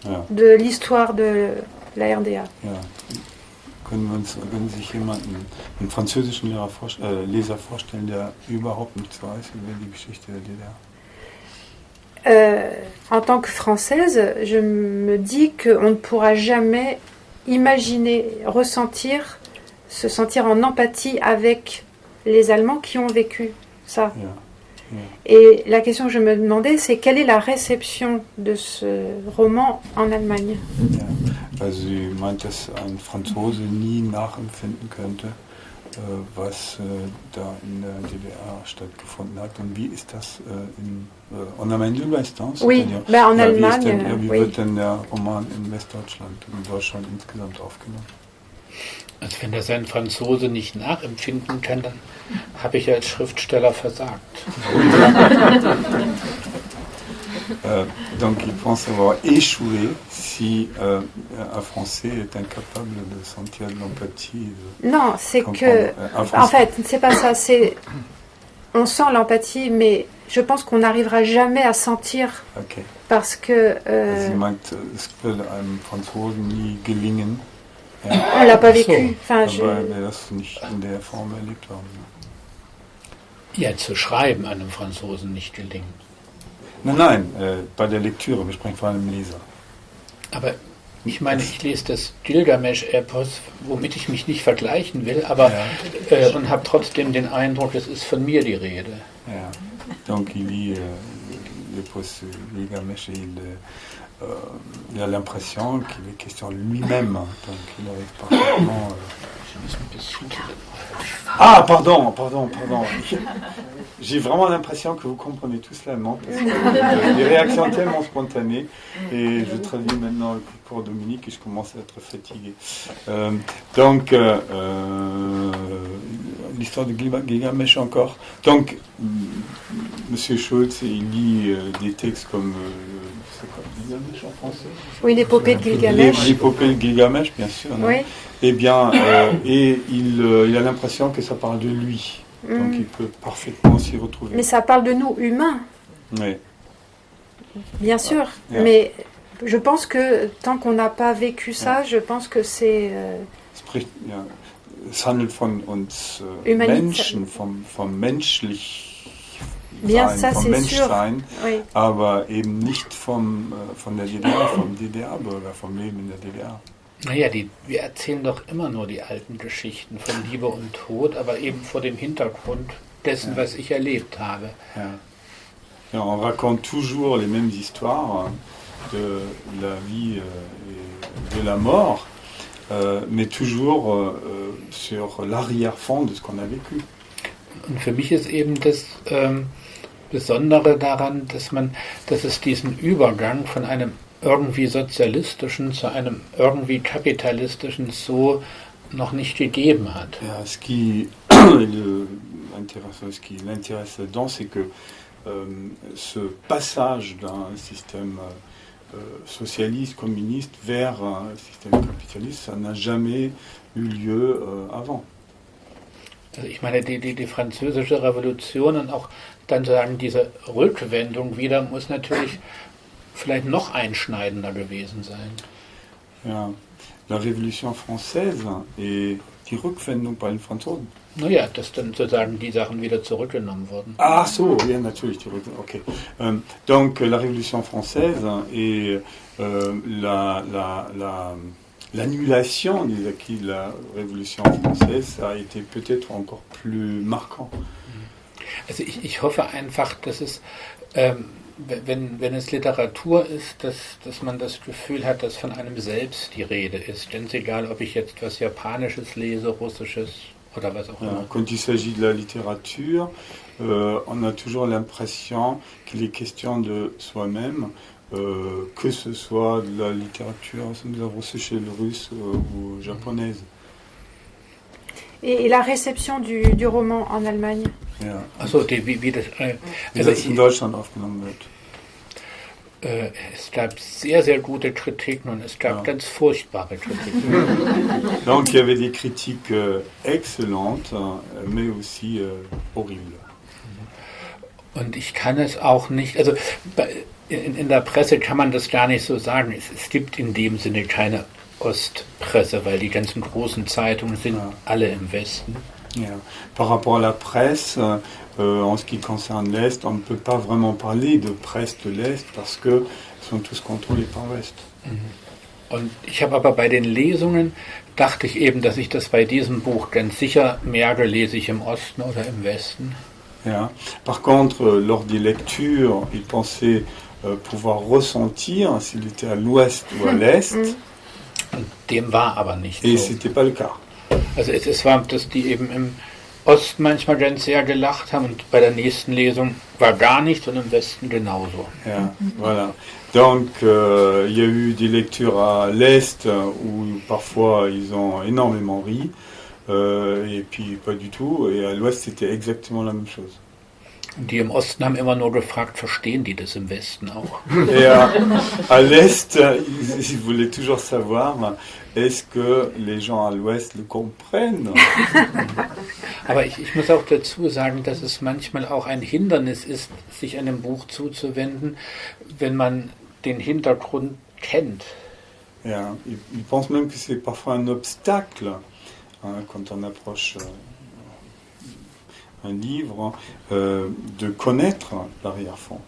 Ja. de l'histoire de la RDA. Ja. Können sich einen französischen Leser vorstellen, der überhaupt nichts weiß über die Geschichte der DDR? En tant que Française, je me dis qu'on ne pourra jamais imaginer, ressentir, se sentir en empathie avec les Allemands qui ont vécu ça. Ja. Et la question que je me demandais, c'est quelle est la réception de ce roman en Allemagne? Ja. Also sie meint, dass ein Franzose nie nachempfinden könnte, was da in der DDR stattgefunden hat. Und wie ist das en Allemagne de l'Ouest? Oui, ben en Allemagne, wie oui. wird denn der Roman in Westdeutschland und Deutschland insgesamt aufgenommen? Also wenn das ein Franzose nicht nachempfinden kann, dann habe ich als Schriftsteller versagt. Donc il pense avoir échoué si un Français est incapable de sentir de l'empathie. Non, c'est que... comprendre. Un Français- En fait, c'est pas ça, c'est... On sent l'empathie, mais je pense qu'on n'arrivera jamais à sentir Okay. parce que Sie meint, es würde einem Franzosen nie gelingen, on l'a pas Ach so. vécu. Enfin, weil wir das nicht in der Form erlebt haben. Ja, zu schreiben einem Franzosen nicht gelingt. Nein, bei der Lektüre, wir sprechen von einem Leser. Aber Ich meine, ich lese das Gilgamesch-Epos, womit ich mich nicht vergleichen will, aber und habe trotzdem den Eindruck, es ist von mir die Rede. Ja. Donc il lit l'épos Gilgamesch et il a l'impression qu'il est question de lui-même. Donc il arrive parfaitement. Ah, pardon. J'ai vraiment l'impression que vous comprenez tous l'allemand, parce que des réactions tellement spontanées, et je traduis maintenant pour Dominique et je commence à être fatigué. Donc, l'histoire de Gilgamesh encore. Donc, Monsieur Schultz, il lit des textes comme... c'est quoi, Gilgamesh en français? Oui, l'épopée de Gilgamesh. L'épopée de Gilgamesh, bien sûr. Non? Oui. Eh bien, et il a l'impression que ça parle de lui. Donc il peut parfaitement s'y retrouver. Mais ça parle de nous, humains. Oui. Bien sûr. Ja. Mais je pense que tant qu'on n'a pas vécu ça, je pense que c'est... Es handelt von uns Menschen, vom menschlich Bien, sein, ça, vom c'est Menschsein, Oui. aber eben nicht von der DDR, vom DDR-Bürger, vom Leben in der DDR. Naja, wir erzählen doch immer nur die alten Geschichten von Liebe und Tod, aber eben vor dem Hintergrund dessen, was ich erlebt habe. Ja. Ja, on raconte toujours les mêmes histoires de la vie et de la mort, mais toujours sur l'arrière-fond de ce qu'on a vécu. Und für mich ist eben das Besondere daran, dass es diesen Übergang von einem irgendwie sozialistischen zu einem irgendwie kapitalistischen so noch nicht gegeben hat. Ja, ce qui l'intéresse là-dedans, c'est que ce passage d'un système socialiste, communiste vers un système capitaliste, ça n'a jamais eu lieu avant. Also ich meine, die französische Revolution und auch dann sagen diese Rückwendung wieder muss natürlich vielleicht noch einschneidender gewesen sein. Ja, la Révolution française et die Rückwendung bei den Franzosen. Naja, dass dann sozusagen die Sachen wieder zurückgenommen wurden. Ah so, ja, natürlich, die Rückwendung, okay. Donc la Révolution française et l'annulation des acquis de la Révolution française, ça a été peut-être encore plus marquant. Also ich hoffe einfach, dass es wenn es Literatur ist, dass man das Gefühl hat, dass von einem selbst die Rede ist. Denn es ist egal, ob ich jetzt was Japanisches lese, Russisches oder was auch immer. Quand il s'agit de la littérature, on a toujours l'impression qu'il est question de soi-même, que ce soit de la littérature russisch, russe ou japonaise. Et la réception du roman en Allemagne? Ja. Achso, wie das... Wie das in Deutschland aufgenommen wird. Es gab sehr, sehr gute Kritiken und es gab ganz furchtbare Kritiken. Donc il y avait des critiques excellentes, mais aussi horribles. Und ich kann es auch nicht... Also in der Presse kann man das gar nicht so sagen. Es gibt in dem Sinne keine Ostpresse, weil die ganzen großen Zeitungen sind alle im Westen. Yeah. Par rapport à la presse, en ce qui concerne l'Est, on ne peut pas vraiment parler de presse de l'Est parce que sont tous contrôlés par l'Ouest. Und ich habe aber bei den Lesungen, dachte ich eben, dass ich das bei diesem Buch ganz sicher merke, lese ich im Osten oder im Westen. Yeah. Par contre, lors des lectures, il pensait pouvoir ressentir s'il était à l'Ouest ou à l'Est. Und dem war aber nicht Et so. c'était pas le cas. Also es war, dass die eben im Osten manchmal ganz sehr gelacht haben und bei der nächsten Lesung war gar nichts und im Westen genauso. Yeah, voilà. Donc il y a eu des lectures à l'Est où parfois ils ont énormément ri et puis pas du tout. Et à l'Ouest c'était exactement la même chose. Und die im Osten haben immer nur gefragt, verstehen die das im Westen auch? Et à l'Est, ils voulaient toujours savoir, est-ce que les gens à l'Ouest le comprennent? Aber ich muss auch dazu sagen, dass es manchmal auch ein Hindernis ist, sich einem Buch zuzuwenden, wenn man den Hintergrund kennt. Ja, ils pensent même que c'est parfois un obstacle quand on approche un livre, de connaître l'arrière-fond.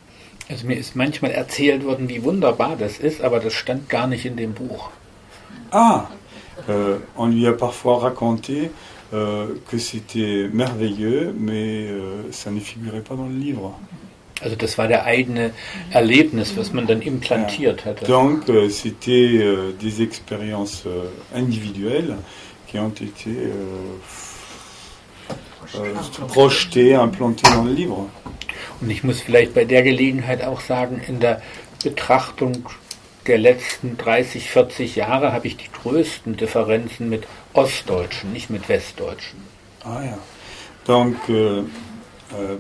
Also mir ist manchmal erzählt worden, wie wunderbar das ist, aber das stand gar nicht in dem Buch. Ah, on lui a parfois raconté que c'était merveilleux, mais ça ne figurait pas dans le livre. Also das war der eigene Erlebnis, was man dann implantiert hatte. Donc c'était des expériences individuelles qui ont été projetées, implantées dans le livre. Und ich muss vielleicht bei der Gelegenheit auch sagen, in der Betrachtung der letzten 30, 40 Jahre habe ich die größten Differenzen mit Ostdeutschen, nicht mit Westdeutschen. Ah ja. Donc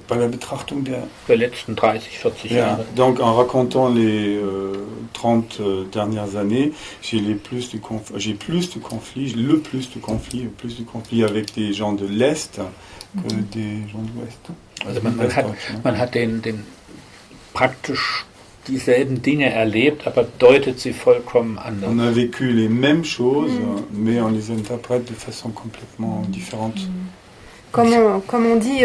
bei der Betrachtung der letzten 30, 40 Jahre. Donc en racontant les 30 dernières années, j'ai plus de conflits avec des gens de l'Est que des gens de l'Ouest. Also man hat den praktisch dieselben Dinge erlebt, aber deutet sie vollkommen anders. On a vécu les mêmes choses, mais on les interprète de façon complètement différente. Comme on dit,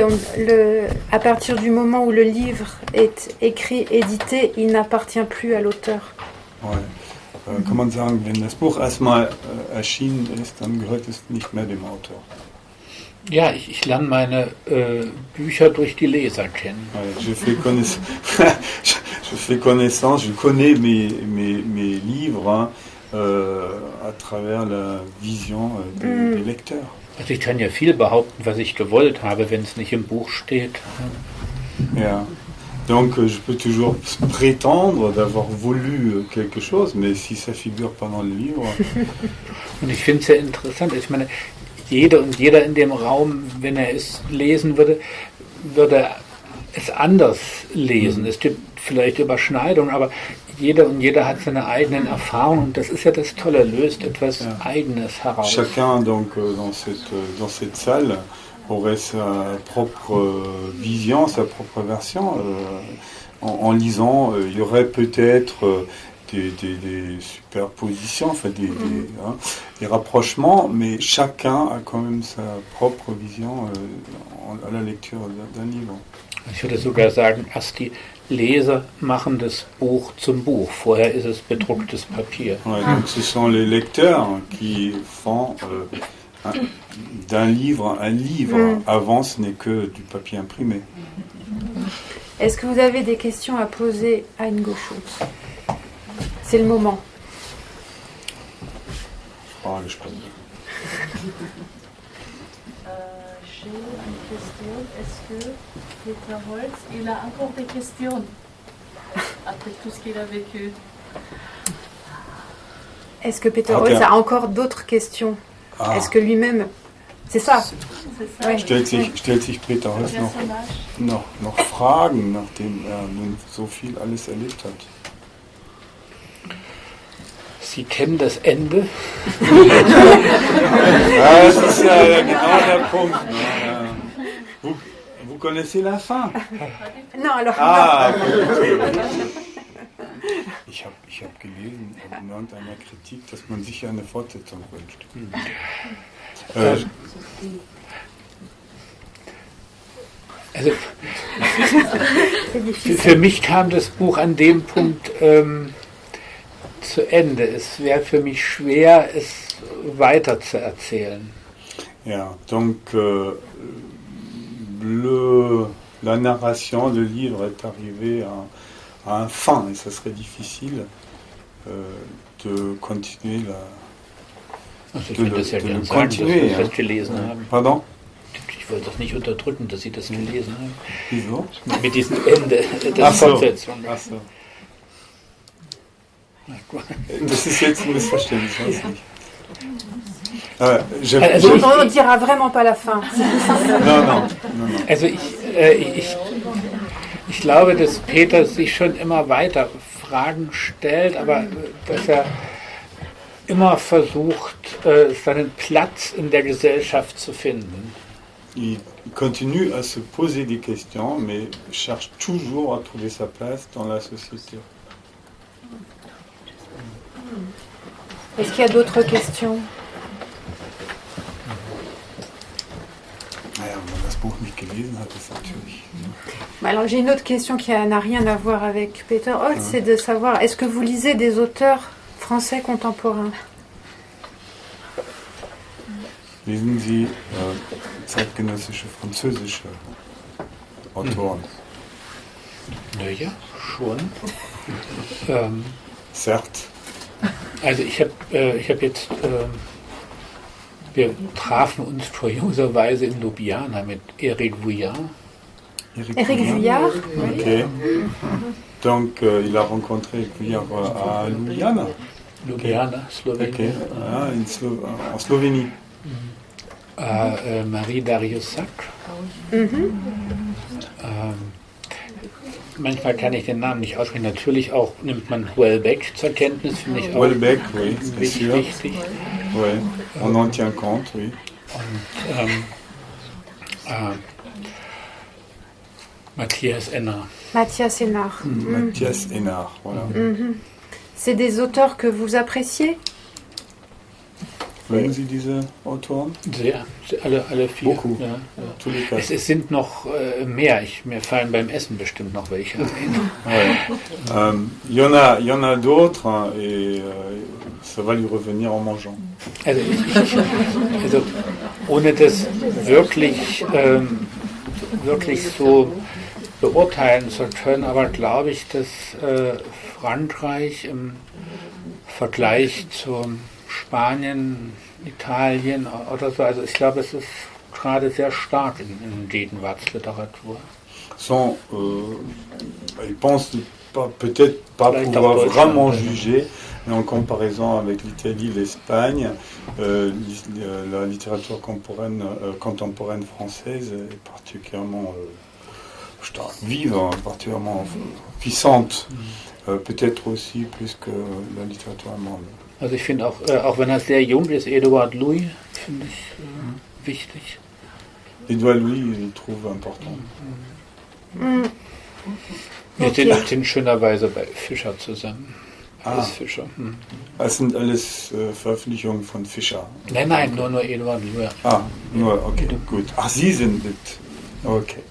à partir du moment où le livre est écrit, édité, il n'appartient plus à l'auteur. Ouais. Kann man sagen, wenn das Buch erstmal erschienen ist, dann gehört es nicht mehr dem Autor. Ja, ich lerne meine Bücher durch die Leser kennen. Ouais, je fais connaissance, je connais mes livres à travers la vision des lecteurs. Also ich kann ja viel behaupten, was ich gewollt habe, wenn es nicht im Buch steht. Ja. Donc je peux toujours prétendre d'avoir voulu quelque chose, mais si ça figure pas dans le livre. Und ich finde es ja interessant. Ich meine, jeder in dem Raum, wenn er es lesen würde, würde es anders lesen. Es gibt vielleicht Überschneidungen, aber jeder hat seine eigenen Erfahrungen und das ist ja das Tolle, löst etwas Eigenes heraus. Chacun donc dans cette salle aurait sa propre vision, sa propre version. En lisant, il y aurait peut-être des superpositions, enfin des rapprochements, mais chacun a quand même sa propre vision à la lecture d'un livre. Ich würde sogar sagen, erst die Leser machen das Buch zum Buch. Vorher ist es bedrucktes Papier. Ouais, donc ce sont les lecteurs qui font d'un livre un livre. Avant, ce n'est que du papier imprimé. Est-ce que vous avez des questions à poser à Ingo Schulz? C'est le moment. Frage stellen. J'ai une question. Est-ce que Peter Holz, il a encore des questions après tout ce qu'il a vécu? Est-ce que Peter Holz a encore d'autres questions? Est-ce que lui-même... C'est ça. Ouais. Stellt sich Peter Holz noch Fragen, nachdem nun so viel alles erlebt hat? Sie kennen das Ende? Das ist ja genau der Punkt. Vous connaissez la fin? Non, alors... Ich hab gelesen in irgendeiner Kritik, dass man sich ja eine Fortsetzung wünscht. Also, für mich kam das Buch an dem Punkt zu Ende. Es wäre für mich schwer, es weiter zu erzählen. Ja, donc la narration, le livre est arrivé à un fin, et ça serait difficile de continuer Ich würde das ja gerne sagen, dass Sie das gelesen haben. Pardon? Ich wollte das nicht unterdrücken, dass Sie das gelesen haben. Wieso? Mit diesem Ende der Fortsetzung. Ach so. Das ist jetzt ein Missverständnis, weiß nicht. On ne dira vraiment pas la fin. Non. Also ich glaube, dass Peter sich schon immer weiter Fragen stellt, aber dass er immer versucht, seinen Platz in der Gesellschaft zu finden. Il continue à se poser des questions, mais cherche toujours à trouver sa place dans la société. Est-ce qu'il y a d'autres questions? Naja, wenn man das Buch nicht gelesen hat, ist natürlich... Alors j'ai une autre question qui n'a rien à voir avec Peter Holz, c'est de savoir, est-ce que vous lisez des auteurs français contemporains? lesen Sie zeitgenössische französische Autoren? Naja, schon. Certes. Also ich hab jetzt, wir trafen uns kurioserweise in Ljubljana mit Eric Vuillard. Eric Vuillard. Ok. Donc il a rencontré Vuillard à Ljubljana. Ljubljana, Slowenien. Ok. Ah, en Slovénie. Marie Dariusz-Sachs. Manchmal kann ich den Namen nicht aussprechen. Natürlich auch nimmt man Houellebecq zur Kenntnis, finde ich auch. Houellebecq, oui, bien sûr. Wichtig. Ouais, on en tient compte, oui. Und Matthias Enner. Mathias Enner. Matthias Enner, voilà. C'est des auteurs que vous appréciez? Mögen Sie diese Autoren? Sehr, alle vier. Beaucoup. Ja, ja. Tous les quatre. Es sind noch mehr. Mir fallen beim Essen bestimmt noch welche ein. Ouais. Il y en a d'autres hein, et ça va lui revenir en mangeant. Also ohne das wirklich so beurteilen zu können, aber glaube ich, dass Frankreich im Vergleich zu Spanien, Italien oder so, also ich glaube, es ist gerade sehr stark in Gegenwartsliteratur. Ils pensent peut-être pas pouvoir vraiment juger, mais en comparaison avec l'Italie, l'Espagne, la littérature contemporaine française est particulièrement stark, vive, particulièrement puissante, peut-être aussi plus que la littérature allemande. Also ich finde auch wenn er sehr jung ist, Edouard Louis, finde ich wichtig. Edouard Louis, ich trouve important. Wir sind schönerweise bei Fischer zusammen. Alles Fischer. Das sind alles Veröffentlichungen von Fischer. Nein, nur Edouard Louis. Ah, nur, okay, gut. Ach, Sie sind mit. Okay.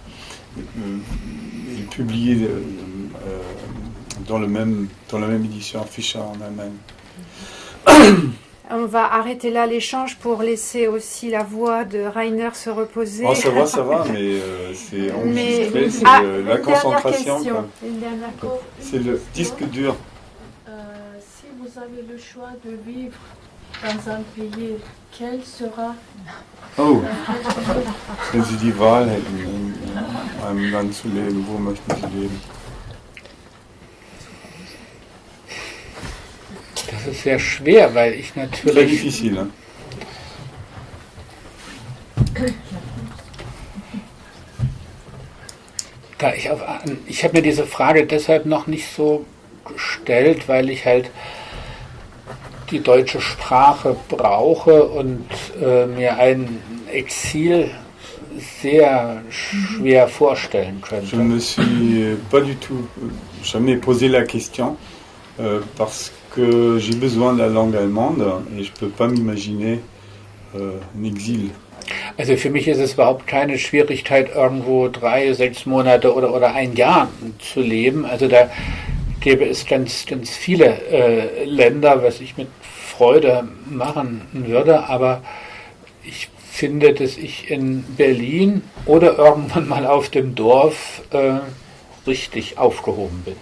Il publie dans la même édition Fischer en Allemagne. On va arrêter là l'échange pour laisser aussi la voix de Rainer se reposer. Oh, ça va, mais c'est enregistré, c'est la concentration. Une dernière question. C'est le disque dur. Si vous avez le choix de vivre dans un pays, quel sera? Oh, wenn Sie die Wahl hätten, in einem Land zu leben, wo möchten Sie leben? Das ist sehr schwer, weil ich Très natürlich... difficile. Hein? Ich habe mir diese Frage deshalb noch nicht so gestellt, weil ich halt die deutsche Sprache brauche und mir ein Exil sehr schwer vorstellen könnte. Je me suis pas du tout jamais posé la question parce que j'ai besoin de la langue allemande et je peux pas m'imaginer un exil. Also für mich ist es überhaupt keine Schwierigkeit, irgendwo 3, 6 Monate oder ein Jahr zu leben. Also da gäbe es ganz viele Länder, was ich mit Freude machen würde, aber ich finde, dass ich in Berlin oder irgendwann mal auf dem Dorf richtig aufgehoben bin.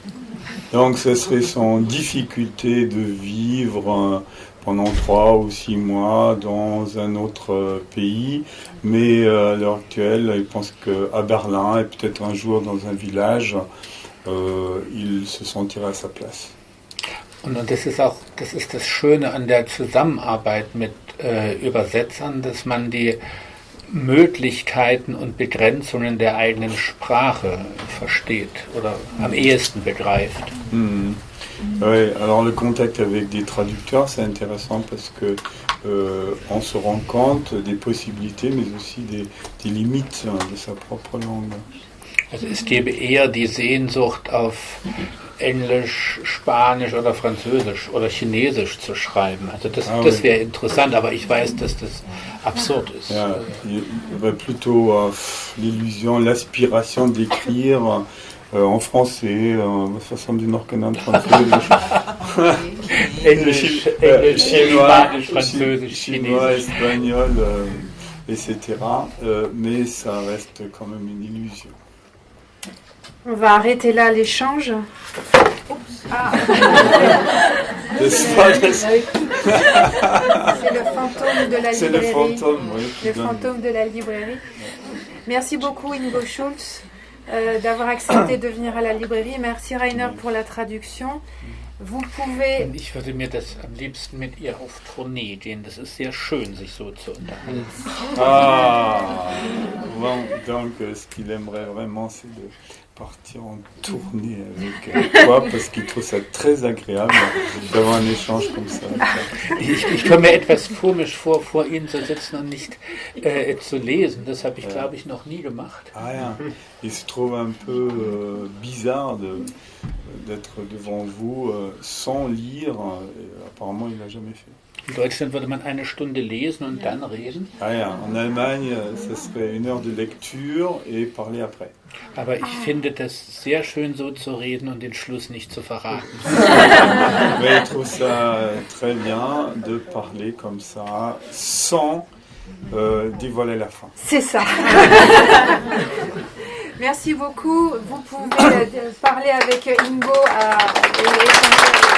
Donc ce serait sans difficulté de vivre pendant 3 ou 6 mois dans un autre pays, mais à l'heure actuelle, il pense qu'à Berlin et peut-être un jour dans un village, il se sentirait à sa place. Und das ist das Schöne an der Zusammenarbeit mit Übersetzern, dass man die Möglichkeiten und Begrenzungen der eigenen Sprache versteht oder am ehesten begreift. Mmh. Oui, alors le contact avec des traducteurs, c'est intéressant parce que on se rend compte des possibilités, mais aussi des limites de sa propre langue. Also es gäbe eher die Sehnsucht auf Englisch, Spanisch oder Französisch oder Chinesisch zu schreiben. Also das wäre interessant, aber ich weiß, dass das absurd ist. Ja, il y aurait plutôt l'illusion, l'aspiration d'écrire en français, was haben die noch genannt? Französisch. Englisch, Spanisch, Französisch, Chinois, Chinesisch. Espagnol. etc. Mais ça reste quand même une illusion. On va arrêter là l'échange. Ah. C'est le fantôme de la librairie. C'est le fantôme, oui. Le fantôme de la librairie. Merci beaucoup Ingo Schulz d'avoir accepté de venir à la librairie. Merci Rainer pour la traduction. Vous pouvez... Ich würde mir das am liebsten mit ihr auf Tournee gehen. Das ist sehr schön, sich so zu unterhalten. Ah, bon, donc ce qu'il aimerait vraiment, c'est de partir en tournée avec toi, parce qu'il trouve ça très agréable d'avoir un échange comme ça. Ich komme mir etwas komisch vor Ihnen zu sitzen und nicht zu lesen. Das habe ich, glaube ich, noch nie gemacht. Ah ja, il se trouve un peu bizarre d'être devant vous sans lire. Apparemment, il l'a jamais fait. In Deutschland würde man eine Stunde lesen und dann reden. Ah ja, en Allemagne, ça serait 1 heure de lecture et parler après. Aber ich finde das sehr schön, so zu reden und den Schluss nicht zu verraten. Mais je trouve ça très bien de parler comme ça, sans dévoiler la fin. C'est ça. Merci beaucoup. Vous pouvez parler avec Ingo et échanger avec